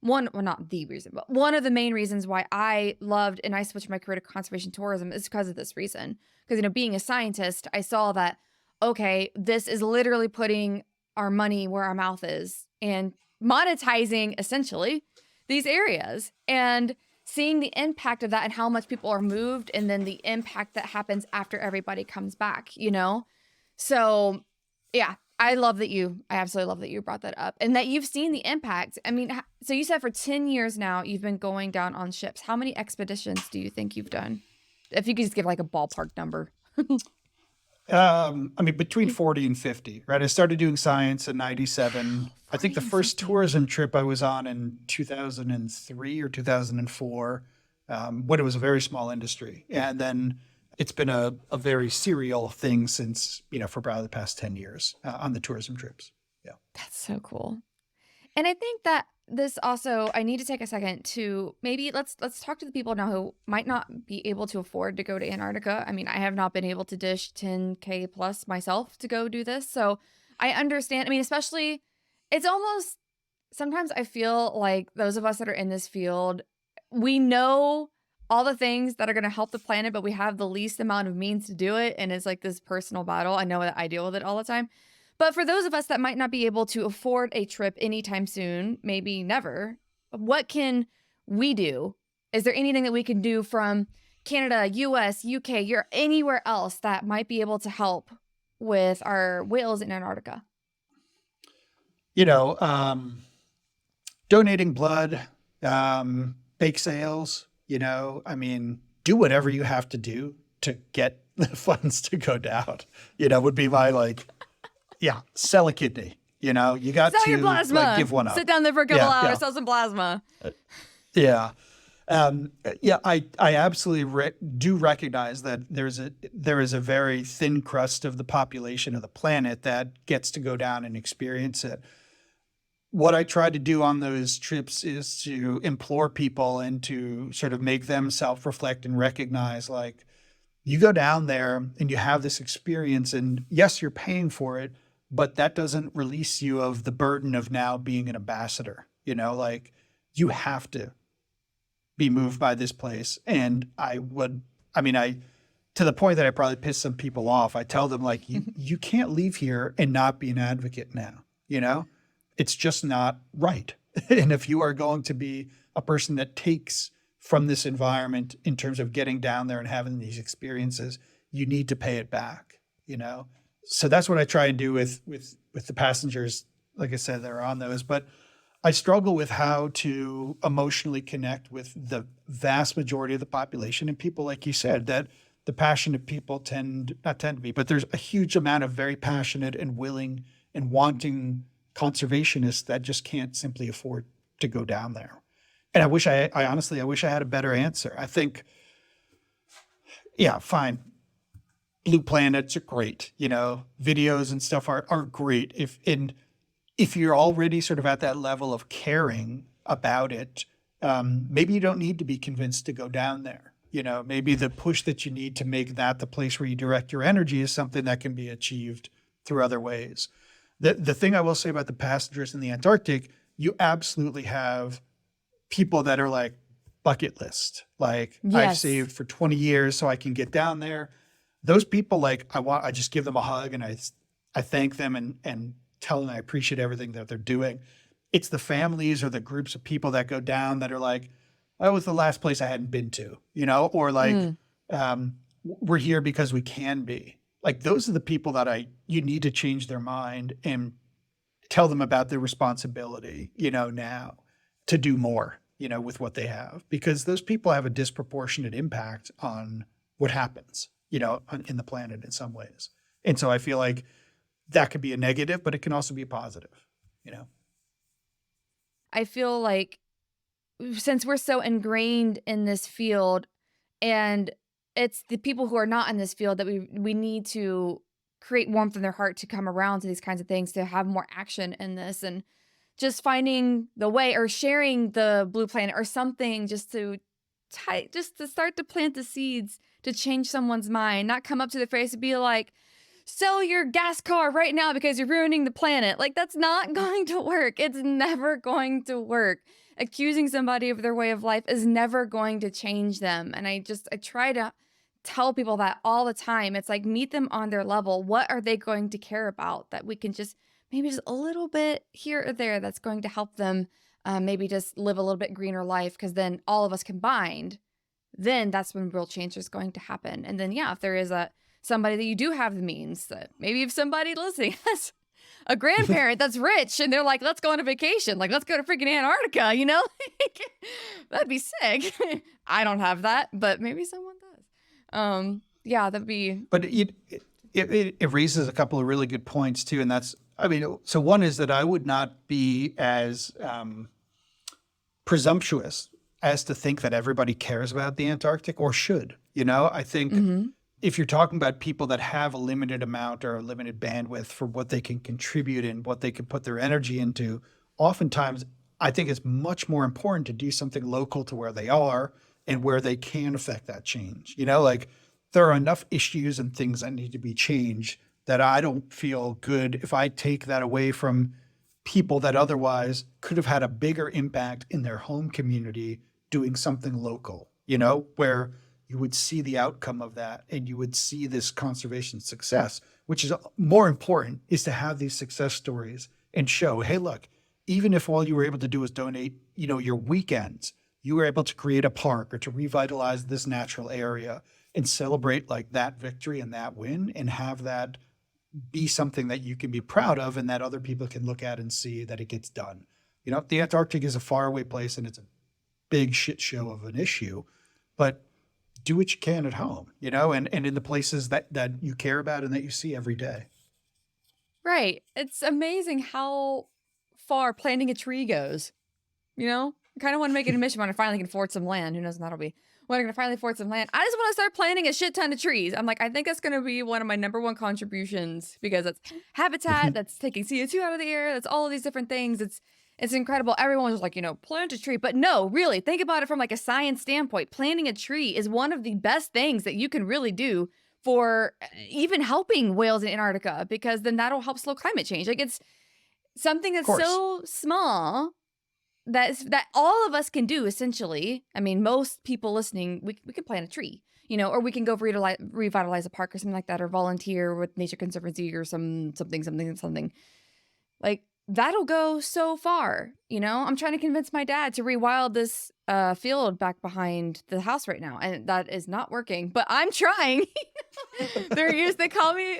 not the reason, but one of the main reasons why I loved and I switched my career to conservation tourism is because of this reason. Because, being a scientist, I saw that, okay, this is literally putting our money where our mouth is and monetizing essentially these areas and seeing the impact of that and how much people are moved and then the impact that happens after everybody comes back, So, yeah. I absolutely love that you brought that up and that you've seen the impact. I mean, so you said for 10 years now, you've been going down on ships. How many expeditions do you think you've done? If you could just give like a ballpark number. Between 40 and 50, right? I started doing science in 97. I think the first tourism trip I was on in 2003 or 2004, when it was a very small industry. And then it's been a very serial thing since, for probably the past 10 years on the tourism trips. Yeah. That's so cool. And I think that this also, I need to take a second to maybe let's talk to the people now who might not be able to afford to go to Antarctica. I mean, I have not been able to dish 10K plus myself to go do this. So I understand. I mean, especially it's almost, sometimes I feel like those of us that are in this field, we know all the things that are going to help the planet, but we have the least amount of means to do it. And it's like this personal battle. I know that I deal with it all the time. But for those of us that might not be able to afford a trip anytime soon, maybe never, what can we do Is there anything that we can do from Canada, US, UK, Europe, anywhere else that might be able to help with our whales in Antarctica? Donating blood, bake sales, do whatever you have to do to get the funds to go down, would be my sell a kidney, you got Sell to your plasma. give one up. Sit down there for a couple hours, sell some plasma. Yeah. I absolutely do recognize that there is a very thin crust of the population of the planet that gets to go down and experience it. What I try to do on those trips is to implore people and to sort of make them self-reflect and recognize, like, you go down there and you have this experience, and yes, you're paying for it, but that doesn't release you of the burden of now being an ambassador. You have to be moved by this place. And to the point that I probably piss some people off, I tell them, like, you can't leave here and not be an advocate now, It's just not right. And if you are going to be a person that takes from this environment in terms of getting down there and having these experiences, you need to pay it back, So that's what I try and do with the passengers, like I said, that are on those. But I struggle with how to emotionally connect with the vast majority of the population and people, like you said, that the passionate people not tend to be, but there's a huge amount of very passionate and willing and wanting conservationists that just can't simply afford to go down there. And I honestly wish I had a better answer. I think, fine. Blue planets are great, videos and stuff are great. If you're already sort of at that level of caring about it, maybe you don't need to be convinced to go down there. Maybe the push that you need to make that the place where you direct your energy is something that can be achieved through other ways. The thing I will say about the passengers in the Antarctic, you absolutely have people that are like bucket list. Like, Yes. I've saved for 20 years so I can get down there. Those people, I just give them a hug and I thank them and tell them I appreciate everything that they're doing. It's the families or the groups of people that go down that are like, that was the last place I hadn't been to, or like, we're here because we can be. Like, those are the people that you need to change their mind and tell them about their responsibility, now to do more, with what they have, because those people have a disproportionate impact on what happens, in the planet in some ways. And so I feel like that could be a negative, but it can also be a positive, I feel like since we're so ingrained in this field, and it's the people who are not in this field that we need to create warmth in their heart to come around to these kinds of things, to have more action in this, and just finding the way or sharing the Blue Planet or something just to start to plant the seeds to change someone's mind, not come up to their face and be like, sell your gas car right now because you're ruining the planet. Like, that's not going to work. It's never going to work. Accusing somebody of their way of life is never going to change them. And I try to tell people that all the time. It's like, meet them on their level. What are they going to care about that we can just maybe just a little bit here or there that's going to help them maybe just live a little bit greener life, because then all of us combined, then that's when real change is going to happen. And then, if there is somebody that you do have the means, that maybe if somebody listening has a grandparent that's rich and they're like, let's go on a vacation, like, let's go to freaking Antarctica, that'd be sick. I don't have that, but maybe someone does. That'd be. But it raises a couple of really good points too. And that's, so one is that I would not be as presumptuous as to think that everybody cares about the Antarctic or should. I think if you're talking about people that have a limited amount or a limited bandwidth for what they can contribute and what they can put their energy into, oftentimes I think it's much more important to do something local to where they are and where they can affect that change. Like, there are enough issues and things that need to be changed that I don't feel good if I take that away from people that otherwise could have had a bigger impact in their home community doing something local, where you would see the outcome of that and you would see this conservation success, which is more important, is to have these success stories and show, hey, look, even if all you were able to do was donate, your weekends, you were able to create a park or to revitalize this natural area and celebrate like that victory and that win and have that be something that you can be proud of and that other people can look at and see that it gets done. You know, the Antarctic is a faraway place and it's a big shit show of an issue, but do what you can at home, you know, and in the places that you care about and that you see every day. Right. It's amazing how far planting a tree goes. You know, I kind of want to make it a mission when I finally can afford some land. Who knows when that'll be? When I can finally afford some land, I just want to start planting a shit ton of trees. I'm like, I think that's going to be one of my number one contributions because it's habitat, that's taking CO2 out of the air, that's all of these different things. It's incredible. Everyone was like, you know, plant a tree. But no, really, think about it from like a science standpoint. Planting a tree is one of the best things that you can really do for even helping whales in Antarctica, because then that'll help slow climate change. Like it's something that's so small that all of us can do essentially. I mean, most people listening, we can plant a tree, you know, or we can go revitalize a park or something like that, or volunteer with Nature Conservancy or something. Like that'll go so far, you know. I'm trying to convince my dad to rewild this field back behind the house right now, and that is not working. But I'm trying. They call me.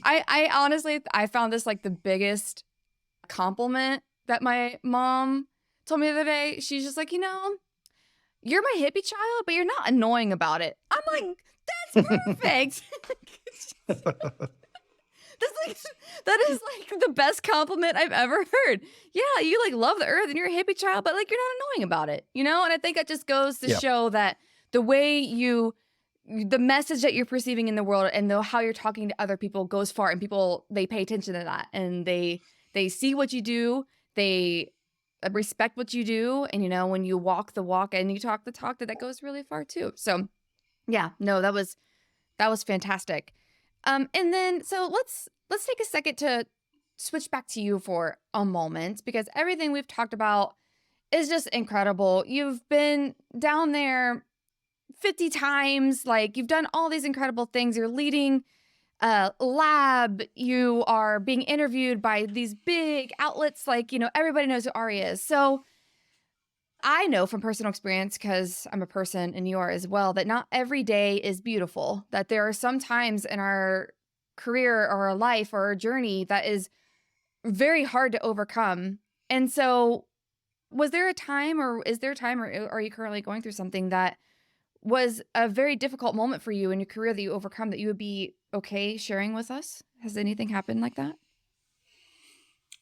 I honestly, I found this like the biggest compliment that my mom told me the other day. She's just like, you know, you're my hippie child, but you're not annoying about it. I'm like, that's perfect. That is like the best compliment I've ever heard. Yeah, you like love the earth and you're a hippie child, but like you're not annoying about it, you know? And I think that just goes to show that the way the message that you're perceiving in the world and how you're talking to other people goes far, and people, they pay attention to that, and they see what you do, they respect what you do, and you know, when you walk the walk and you talk the talk, that goes really far too. So yeah, no, that was fantastic. And then so let's take a second to switch back to you for a moment, because everything we've talked about is just incredible. You've been down there 50 times, like you've done all these incredible things. You're leading lab, you are being interviewed by these big outlets, like, you know, everybody knows who Ari is. So I know from personal experience, because I'm a person and you are as well, that not every day is beautiful, that there are some times in our career or our life or our journey that is very hard to overcome. And so was there a time, or is there a time, or are you currently going through something that was a very difficult moment for you in your career that you overcome, that you would be okay sharing with us? Has anything happened like that?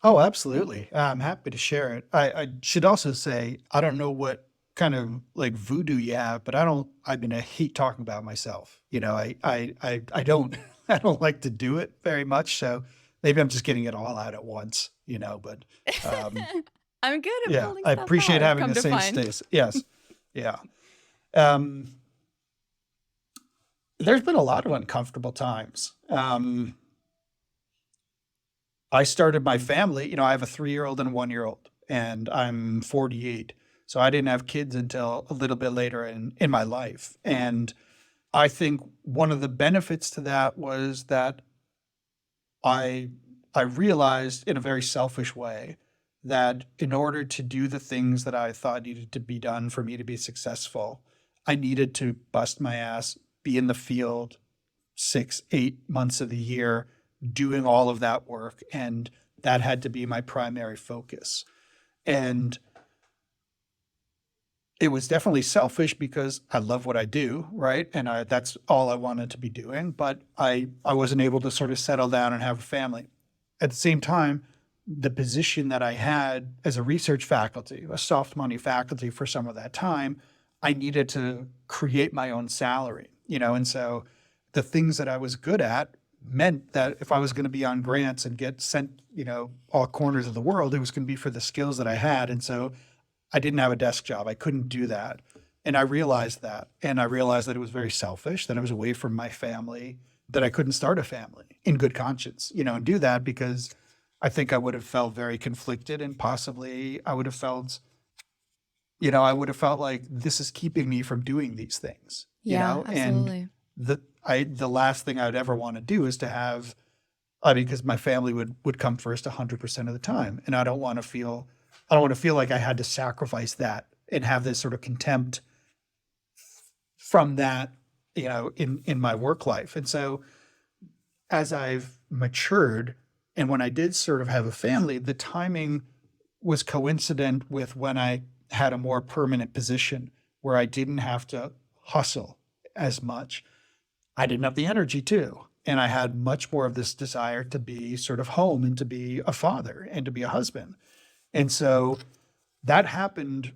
Oh, absolutely. I'm happy to share it. I should also say, I don't know what kind of like voodoo you have, but I mean, I hate talking about myself. You know, I don't, I don't like to do it very much. So maybe I'm just getting it all out at once, you know, but I'm good at pulling I stuff appreciate out, having come the to same find. space. Yes. Yeah. There's been a lot of uncomfortable times. I started my family, you know, I have a 3-year-old and a 1-year-old, and I'm 48. So I didn't have kids until a little bit later in my life. And I think one of the benefits to that was that I realized in a very selfish way that in order to do the things that I thought needed to be done for me to be successful, I needed to bust my ass, be in the field 6, 8 months of the year, doing all of that work. And that had to be my primary focus. And it was definitely selfish because I love what I do, right? And that's all I wanted to be doing. But I wasn't able to sort of settle down and have a family. At the same time, the position that I had as a research faculty, a soft money faculty for some of that time, I needed to create my own salary, you know? And so the things that I was good at meant that if I was going to be on grants and get sent, you know, all corners of the world, it was going to be for the skills that I had. And so I didn't have a desk job. I couldn't do that. And I realized that. And I realized that it was very selfish, that I was away from my family, that I couldn't start a family in good conscience, you know, and do that, because I think I would have felt very conflicted, and possibly I would have felt, you know, I would have felt like this is keeping me from doing these things, you know? Absolutely. And the last thing I would ever want to do is to have, I mean, because my family would come first 100% of the time. And I don't want to feel like I had to sacrifice that and have this sort of contempt from that, in my work life. And so as I've matured and when I did sort of have a family, the timing was coincident with when I had a more permanent position where I didn't have to hustle as much. I didn't have the energy to. And I had much more of this desire to be sort of home and to be a father and to be a husband. And so that happened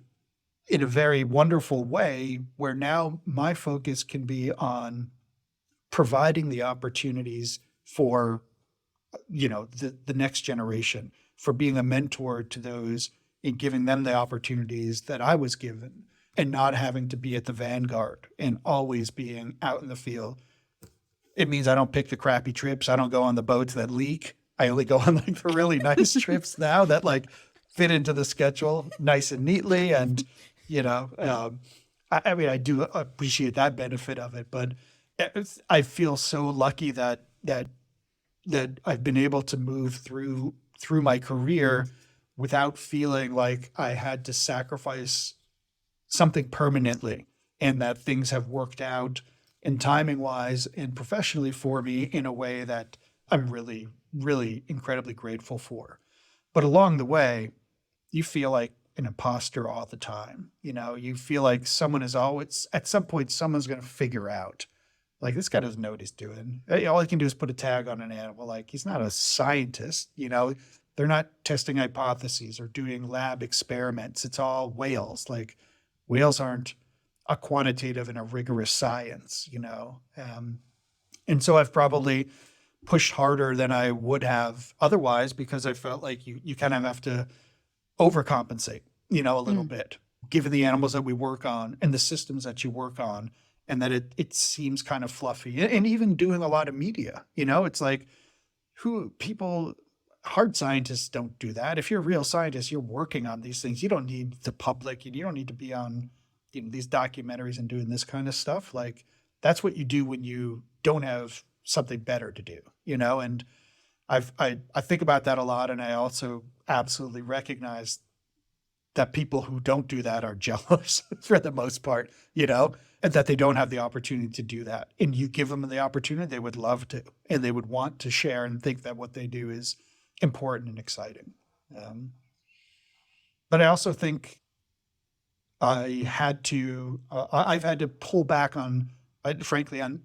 in a very wonderful way where now my focus can be on providing the opportunities for, the next generation, for being a mentor to those and giving them the opportunities that I was given and not having to be at the vanguard and always being out in the field. It means I don't pick the crappy trips. I don't go on the boats that leak. I only go on like the really nice trips now that like fit into the schedule nice and neatly. And, I do appreciate that benefit of it, but I feel so lucky that I've been able to move through my career without feeling like I had to sacrifice something permanently, and that things have worked out and timing wise and professionally for me in a way that I'm really, really incredibly grateful for. But along the way, you feel like an imposter all the time. You feel like someone is always, at some point, someone's going to figure out, like, this guy doesn't know what he's doing. All he can do is put a tag on an animal. Like, he's not a scientist. They're not testing hypotheses or doing lab experiments. It's all whales. Like, whales aren't a quantitative and a rigorous science, and so I've probably pushed harder than I would have otherwise because I felt like you kind of have to overcompensate, a little bit, given the animals that we work on and the systems that you work on, and that it seems kind of fluffy. And even doing a lot of media, it's like hard scientists don't do that. If you're a real scientist, you're working on these things. You don't need the public, you don't need to be on these documentaries and doing this kind of stuff. Like, that's what you do when you don't have something better to do, and I think about that a lot. And I also absolutely recognize that people who don't do that are jealous for the most part, and that they don't have the opportunity to do that. And you give them the opportunity, they would love to, and they would want to share and think that what they do is important and exciting. But I also think I've had to pull back frankly, on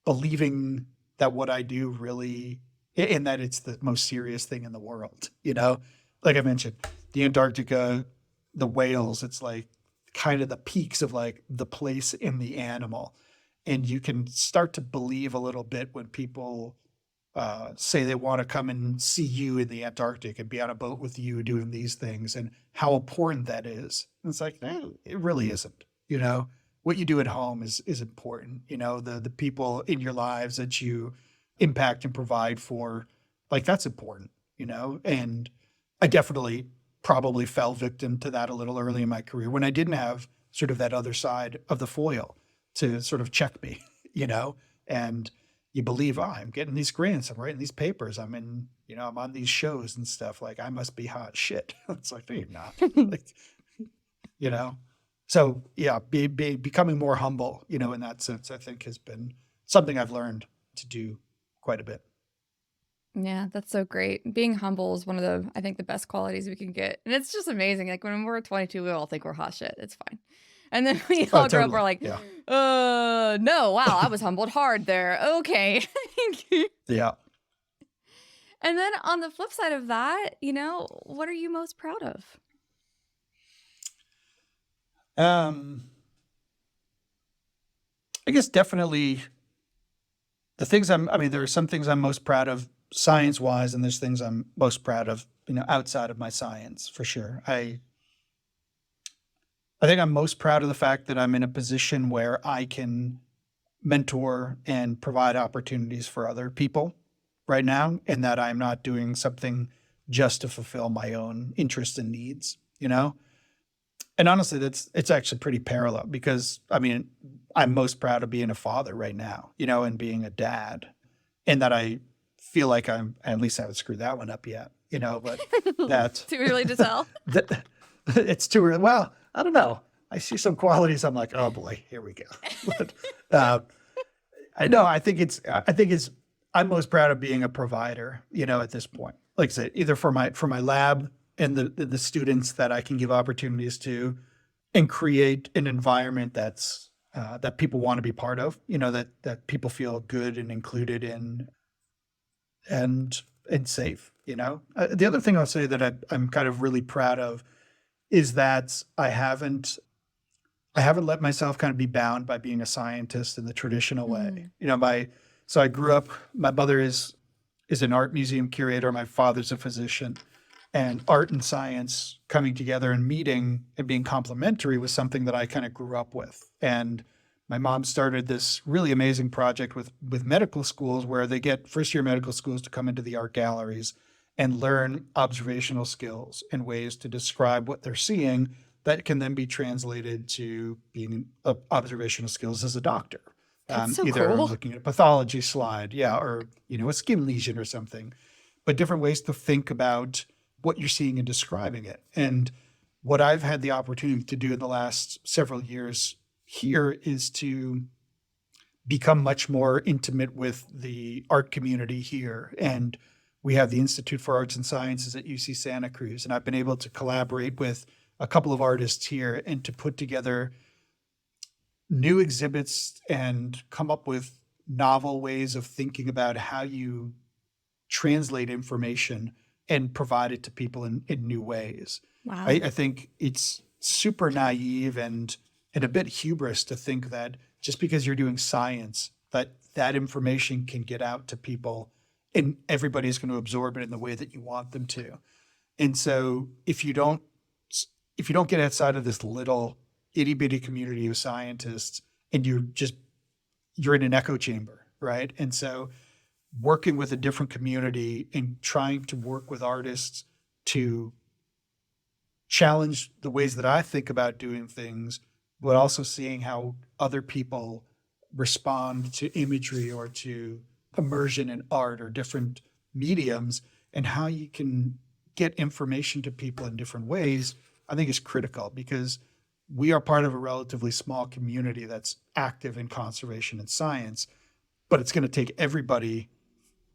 believing that what I do really, and that it's the most serious thing in the world, like I mentioned, the Antarctica, the whales, it's like kind of the peaks of like the place in the animal. And you can start to believe a little bit when people say they want to come and see you in the Antarctic and be on a boat with you doing these things and how important that is. And it's like, no, it really isn't. What you do at home is important. The people in your lives that you impact and provide for, like, that's important, and I definitely probably fell victim to that a little early in my career when I didn't have sort of that other side of the foil to sort of check me, and you believe, I'm getting these grants, I'm writing these papers, I'm in, I'm on these shows and stuff, like, I must be hot shit. It's like, no, you're not. Like, so yeah, becoming more humble, in that sense, I think has been something I've learned to do quite a bit. Yeah, that's so great. Being humble is one of I think the best qualities we can get. And it's just amazing. Like, when we're 22, we all think we're hot shit. It's fine. And then we all grow up, we're like, yeah. No, wow, I was humbled hard there. Okay. Yeah. And then on the flip side of that, what are you most proud of? I guess definitely there are some things I'm most proud of science-wise, and there's things I'm most proud of, outside of my science, for sure. I think I'm most proud of the fact that I'm in a position where I can mentor and provide opportunities for other people right now, and that I'm not doing something just to fulfill my own interests and needs, And honestly, it's actually pretty parallel because, I'm most proud of being a father right now, and being a dad, and that I feel like at least I haven't screwed that one up yet, but that's too early to tell. It's too early. Well, I don't know. I see some qualities. I'm like, oh boy, here we go. But I know. I'm most proud of being a provider. At this point, like I said, either for my lab and the students that I can give opportunities to, and create an environment that people want to be part of. That people feel good and included in, and safe. The other thing I'll say that I'm kind of really proud of is that I haven't let myself kind of be bound by being a scientist in the traditional way. So I grew up, my mother is an art museum curator, my father's a physician, and art and science coming together and meeting and being complementary was something that I kind of grew up with. And my mom started this really amazing project with medical schools where they get first year medical schools to come into the art galleries and learn observational skills and ways to describe what they're seeing that can then be translated to being observational skills as a doctor. That's so Either cool. looking at a pathology slide, or a skin lesion or something, but different ways to think about what you're seeing and describing it. And what I've had the opportunity to do in the last several years here is to become much more intimate with the art community here. And we have the Institute for Arts and Sciences at UC Santa Cruz, and I've been able to collaborate with a couple of artists here and to put together new exhibits and come up with novel ways of thinking about how you translate information and provide it to people in new ways. Wow. I think it's super naive and a bit hubris to think that just because you're doing science, that information can get out to people and everybody's going to absorb it in the way that you want them to. And so if you don't get outside of this little itty bitty community of scientists and you're in an echo chamber, right? And so working with a different community and trying to work with artists to challenge the ways that I think about doing things, but also seeing how other people respond to imagery or to immersion in art or different mediums, and how you can get information to people in different ways, I think is critical, because we are part of a relatively small community that's active in conservation and science, but it's going to take everybody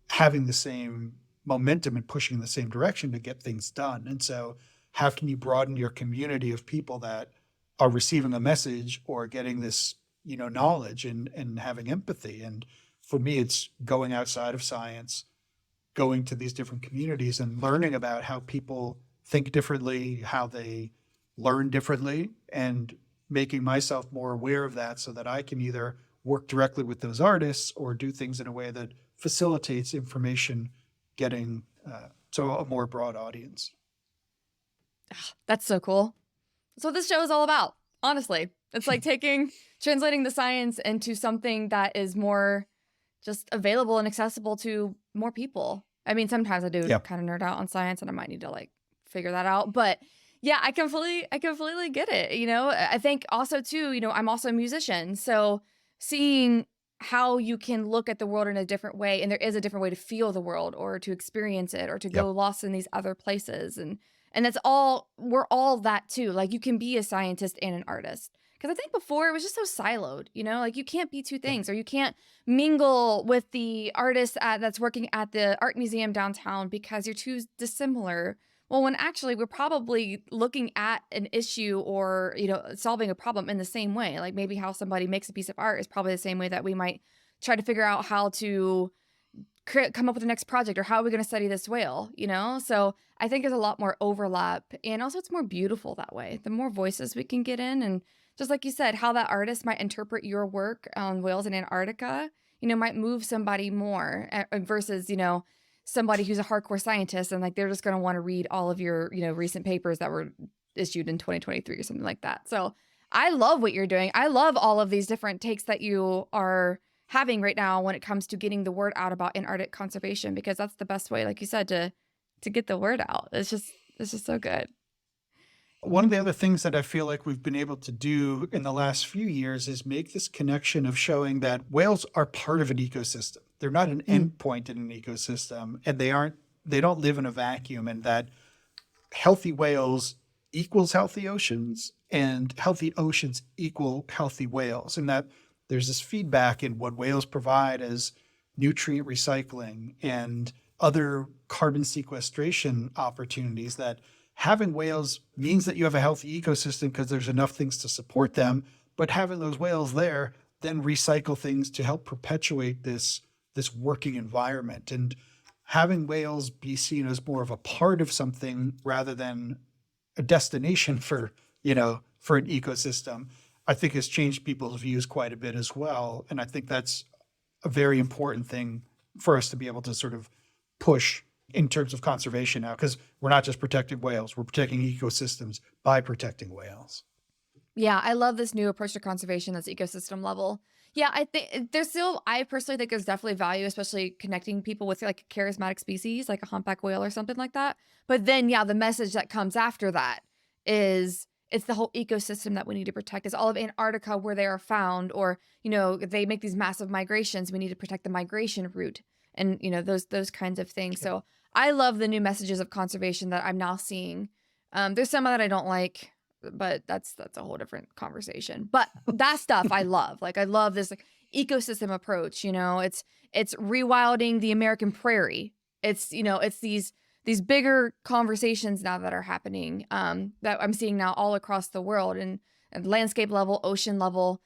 having the same momentum and pushing in the same direction to get things done. And so how can you broaden your community of people that are receiving a message or getting this, knowledge and having empathy? And for me, it's going outside of science, going to these different communities and learning about how people think differently, how they learn differently, and making myself more aware of that so that I can either work directly with those artists or do things in a way that facilitates information getting to a more broad audience. That's so cool. That's what this show is all about, honestly. It's like translating the science into something that is more just available and accessible to more people. I mean, sometimes I do kind of nerd out on science and I might need to figure that out. But yeah, I completely get it. I think also too, I'm also a musician. So seeing how you can look at the world in a different way, and there is a different way to feel the world or to experience it or to go lost in these other places. And that's we're all that too. You can be a scientist and an artist. Because I think before it was just so siloed, you can't be two things, or you can't mingle with the artist that's working at the art museum downtown because you're too dissimilar. Well, when actually we're probably looking at an issue or, solving a problem in the same way. Like maybe how somebody makes a piece of art is probably the same way that we might try to figure out how to come up with the next project, or how are we going to study this whale, So I think there's a lot more overlap, and also it's more beautiful that way. The more voices we can get in, and just like you said, how that artist might interpret your work on whales in Antarctica, might move somebody more versus, somebody who's a hardcore scientist and they're just going to want to read all of your, recent papers that were issued in 2023 or something like that. So I love what you're doing. I love all of these different takes that you are having right now when it comes to getting the word out about Antarctic conservation, because that's the best way, like you said, to get the word out. It's just so good. One of the other things that I feel like we've been able to do in the last few years is make this connection of showing that whales are part of an ecosystem. They're not an endpoint in an ecosystem, and they don't live in a vacuum, and that healthy whales equals healthy oceans, and healthy oceans equal healthy whales. And that there's this feedback in what whales provide as nutrient recycling and other carbon sequestration opportunities, that having whales means that you have a healthy ecosystem because there's enough things to support them. But having those whales there then recycle things to help perpetuate this working environment. And having whales be seen as more of a part of something rather than a destination for, for an ecosystem, I think has changed people's views quite a bit as well. And I think that's a very important thing for us to be able to sort of push in terms of conservation now, because we're not just protecting whales, we're protecting ecosystems by protecting whales. Yeah, I love this new approach to conservation that's ecosystem level. Yeah, I think I personally think there's definitely value, especially connecting people with like a charismatic species, like a humpback whale or something like that. But then, yeah, the message that comes after that is it's the whole ecosystem that we need to protect. It's all of Antarctica where they are found, or, they make these massive migrations. We need to protect the migration route and, those kinds of things. So I love the new messages of conservation that I'm now seeing. There's some that I don't like, but that's a whole different conversation. But that stuff I love. Like I love this like ecosystem approach, it's rewilding the American prairie. It's, it's these bigger conversations now that are happening, that I'm seeing now all across the world, and landscape level, ocean level,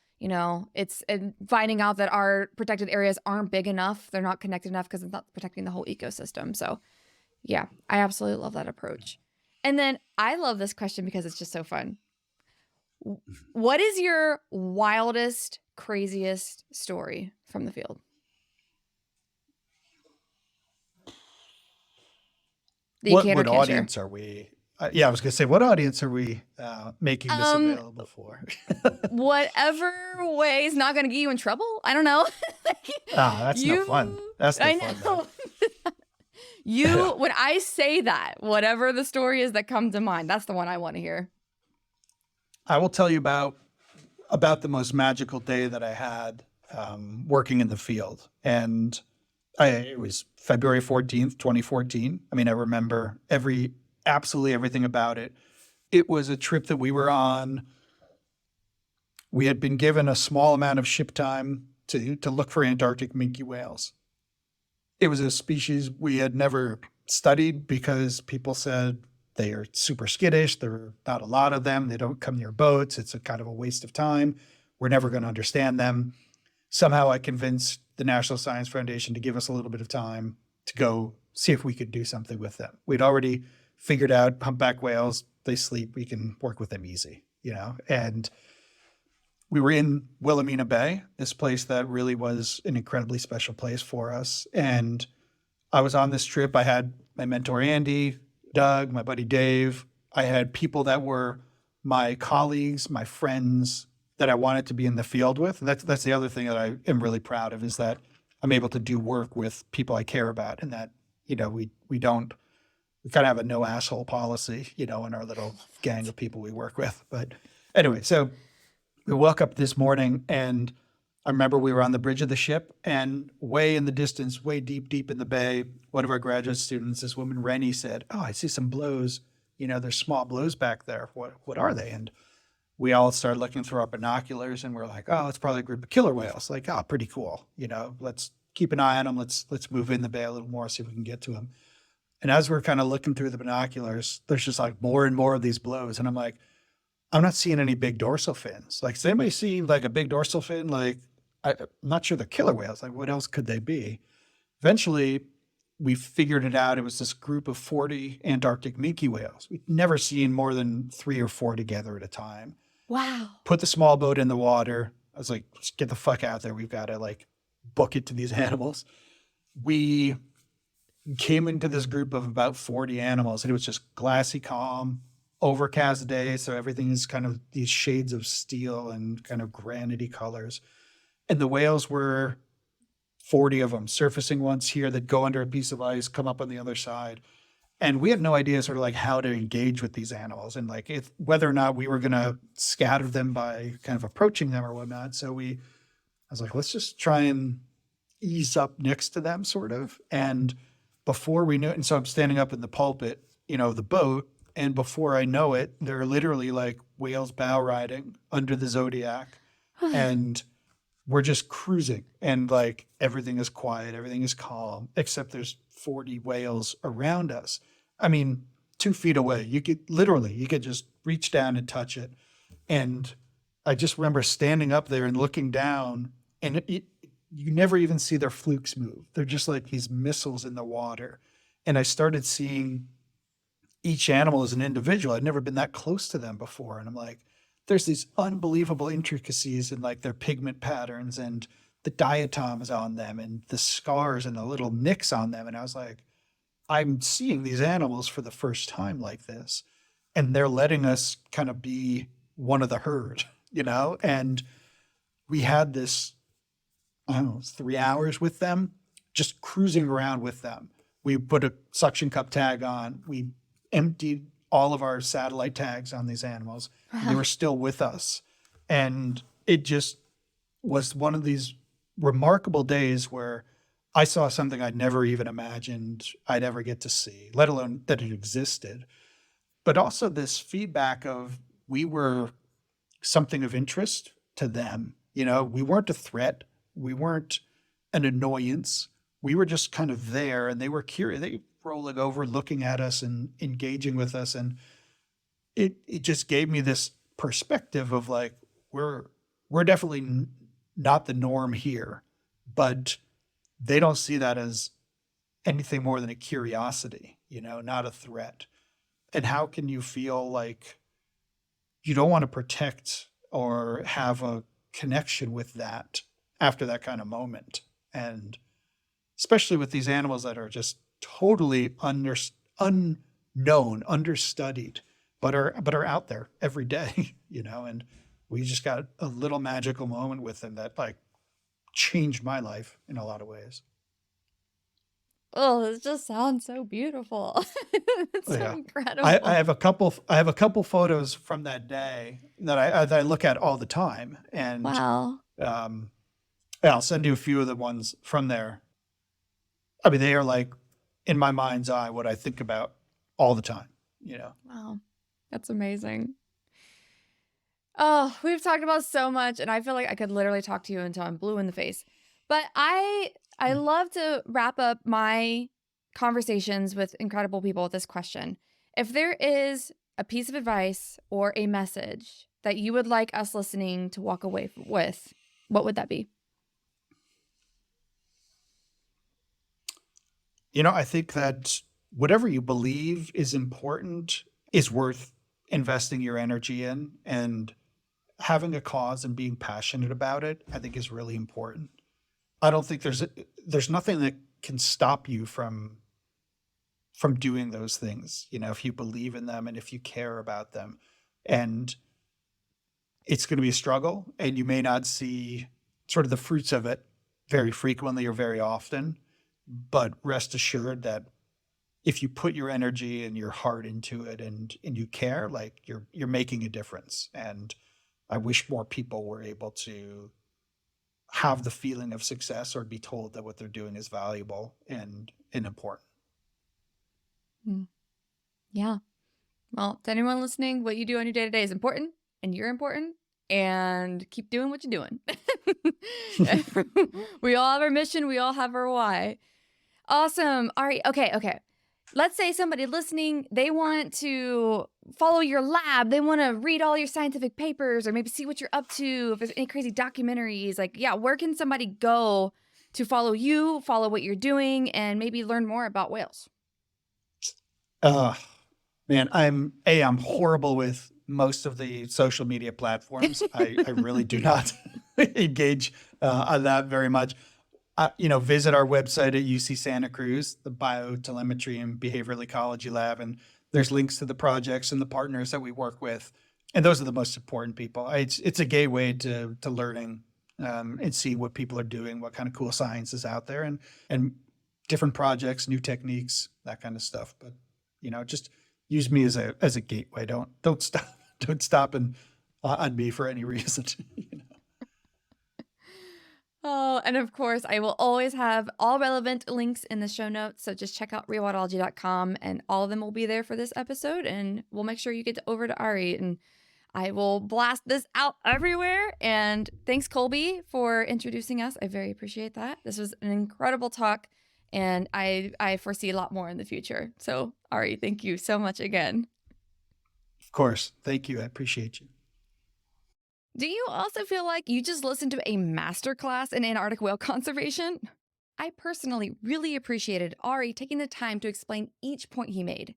it's and finding out that our protected areas aren't big enough. They're not connected enough because it's not protecting the whole ecosystem. So yeah, I absolutely love that approach. And then I love this question because it's just so fun. What is your wildest, craziest story from the field? That you What can or can't share. audience are we? I was going to say, what audience are we making this available for? Whatever way is not going to get you in trouble. I don't know. That's no fun. That's no fun. Though. When I say that, whatever the story is that comes to mind, that's the one I want to hear. I will tell you about the most magical day that I had working in the field. And it was February 14th, 2014. I mean, I remember absolutely everything about it. It was a trip that we were on. We had been given a small amount of ship time to look for Antarctic minke whales. It was a species we had never studied because people said they are super skittish. There are not a lot of them. They don't come near boats. It's a kind of a waste of time. We're never going to understand them. Somehow I convinced the National Science Foundation to give us a little bit of time to go see if we could do something with them. We'd already figured out humpback whales, they sleep, we can work with them easy, and we were in Wilhelmina Bay, this place that really was an incredibly special place for us. And I was on this trip. I had my mentor, Andy, Doug, my buddy, Dave. I had people that were my colleagues, my friends that I wanted to be in the field with. And that's the other thing that I am really proud of, is that I'm able to do work with people I care about, and that, we kind of have a no asshole policy, in our little gang of people we work with. But anyway, so we woke up this morning, and I remember we were on the bridge of the ship, and way in the distance, way deep in the bay, one of our graduate students, this woman, Rennie, said, "Oh, I see some blows. There's small blows back there. What are they?" And we all started looking through our binoculars, and we're like, "Oh, it's probably a group of killer whales." Like, "Oh, pretty cool. Let's keep an eye on them. Let's move in the bay a little more, see if we can get to them." And as we're kind of looking through the binoculars, there's just like more and more of these blows. And I'm like, I'm not seeing any big dorsal fins. Like, does anybody see like a big dorsal fin? Like, I'm not sure they're killer whales. Like, what else could they be? Eventually, we figured it out. It was this group of 40 Antarctic minke whales. We'd never seen more than 3 or 4 together at a time. Wow. Put the small boat in the water. I was like, let's get the fuck out there. We've got to like book it to these animals. We came into this group of about 40 animals, and it was just glassy calm, overcast day. So everything is kind of these shades of steel and kind of granity colors. And the whales were 40 of them surfacing once here that go under a piece of ice, come up on the other side. And we had no idea sort of like how to engage with these animals, and like whether or not we were going to scatter them by kind of approaching them or whatnot. So I was like, let's just try and ease up next to them sort of. And before we knew it, and so I'm standing up in the pulpit, the boat, And before I know it, they're literally like whales bow riding under the Zodiac. And we're just cruising. And like everything is quiet, everything is calm, except there's 40 whales around us. I mean, 2 feet away. You could just reach down and touch it. And I just remember standing up there and looking down, and you never even see their flukes move. They're just like these missiles in the water. And I started seeing each animal as an individual. I'd never been that close to them before. And I'm like, there's these unbelievable intricacies in like their pigment patterns and the diatoms on them and the scars and the little nicks on them. And I was like, I'm seeing these animals for the first time like this. And they're letting us kind of be one of the herd, And we had this, I don't know, 3 hours with them, just cruising around with them. We put a suction cup tag on. We emptied all of our satellite tags on these animals. And they were still with us. And it just was one of these remarkable days where I saw something I'd never even imagined I'd ever get to see, let alone that it existed. But also this feedback of we were something of interest to them. We weren't a threat. We weren't an annoyance. We were just kind of there, and they were curious. They were rolling over, looking at us and engaging with us. And it just gave me this perspective of like, we're definitely not the norm here, but they don't see that as anything more than a curiosity, not a threat. And how can you feel like you don't want to protect or have a connection with that after that kind of moment? And especially with these animals that are just totally unknown, understudied, but are out there every day, and we just got a little magical moment with them that like changed my life in a lot of ways. Oh, this just sounds so beautiful. It's so Yeah. incredible. I have a couple photos from that day that I look at all the time, and Wow. yeah, I'll send you a few of the ones from there. I mean, they are like in my mind's eye what I think about all the time. Wow. That's amazing. Oh, we've talked about so much, and I feel like I could literally talk to you until I'm blue in the face. But I love to wrap up my conversations with incredible people with this question. If there is a piece of advice or a message that you would like us listening to walk away with, what would that be? I think that whatever you believe is important is worth investing your energy in, and having a cause and being passionate about it, I think is really important. I don't think there's nothing that can stop you from doing those things, if you believe in them and if you care about them. And it's going to be a struggle, and you may not see sort of the fruits of it very frequently or very often, but rest assured that if you put your energy and your heart into it and you care, like you're making a difference. And I wish more people were able to have the feeling of success or be told that what they're doing is valuable and important. Yeah. Well, to anyone listening, what you do on your day-to-day is important, and you're important, and keep doing what you're doing. We all have our mission. We all have our why. Awesome. Ari, okay. Let's say somebody listening, they want to follow your lab. They want to read all your scientific papers or maybe see what you're up to. If there's any crazy documentaries, where can somebody go to follow you, follow what you're doing, and maybe learn more about whales? Man, I'm horrible with most of the social media platforms. I really do not engage on that very much. Visit our website at UC Santa Cruz, the Bio-Telemetry and Behavioral Ecology Lab, and there's links to the projects and the partners that we work with. And those are the most important people. It's a gateway to learning and see what people are doing, what kind of cool science is out there, and different projects, new techniques, that kind of stuff. But just use me as a gateway. Don't stop and on me for any reason. Oh, and of course, I will always have all relevant links in the show notes. So just check out rewatology.com and all of them will be there for this episode. And we'll make sure you get over to Ari and I will blast this out everywhere. And thanks, Colby, for introducing us. I very appreciate that. This was an incredible talk and I foresee a lot more in the future. So Ari, thank you so much again. Of course. Thank you. I appreciate you. Do you also feel like you just listened to a masterclass in Antarctic whale conservation? I personally really appreciated Ari taking the time to explain each point he made.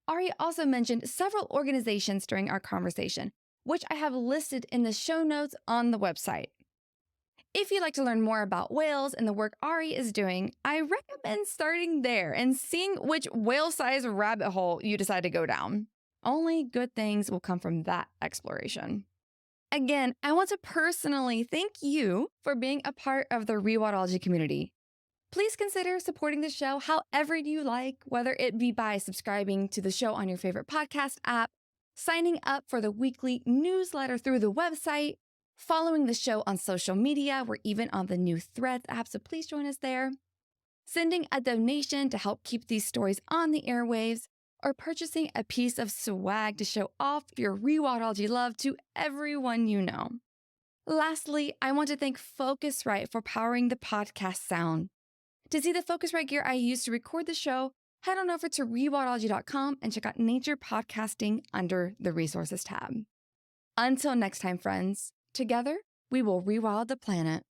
Ari also mentioned several organizations during our conversation, which I have listed in the show notes on the website. If you'd like to learn more about whales and the work Ari is doing, I recommend starting there and seeing which whale-sized rabbit hole you decide to go down. Only good things will come from that exploration. Again, I want to personally thank you for being a part of the Rewatology community. Please consider supporting the show however you like, whether it be by subscribing to the show on your favorite podcast app, signing up for the weekly newsletter through the website, following the show on social media. We're even on the new Threads app, so please join us there, sending a donation to help keep these stories on the airwaves, or purchasing a piece of swag to show off your Rewatology love to everyone you know. Lastly, I want to thank Focusrite for powering the podcast sound. To see the Focusrite gear I use to record the show, head on over to rewatology.com and check out Nature Podcasting under the Resources tab. Until next time, friends, together we will rewild the planet.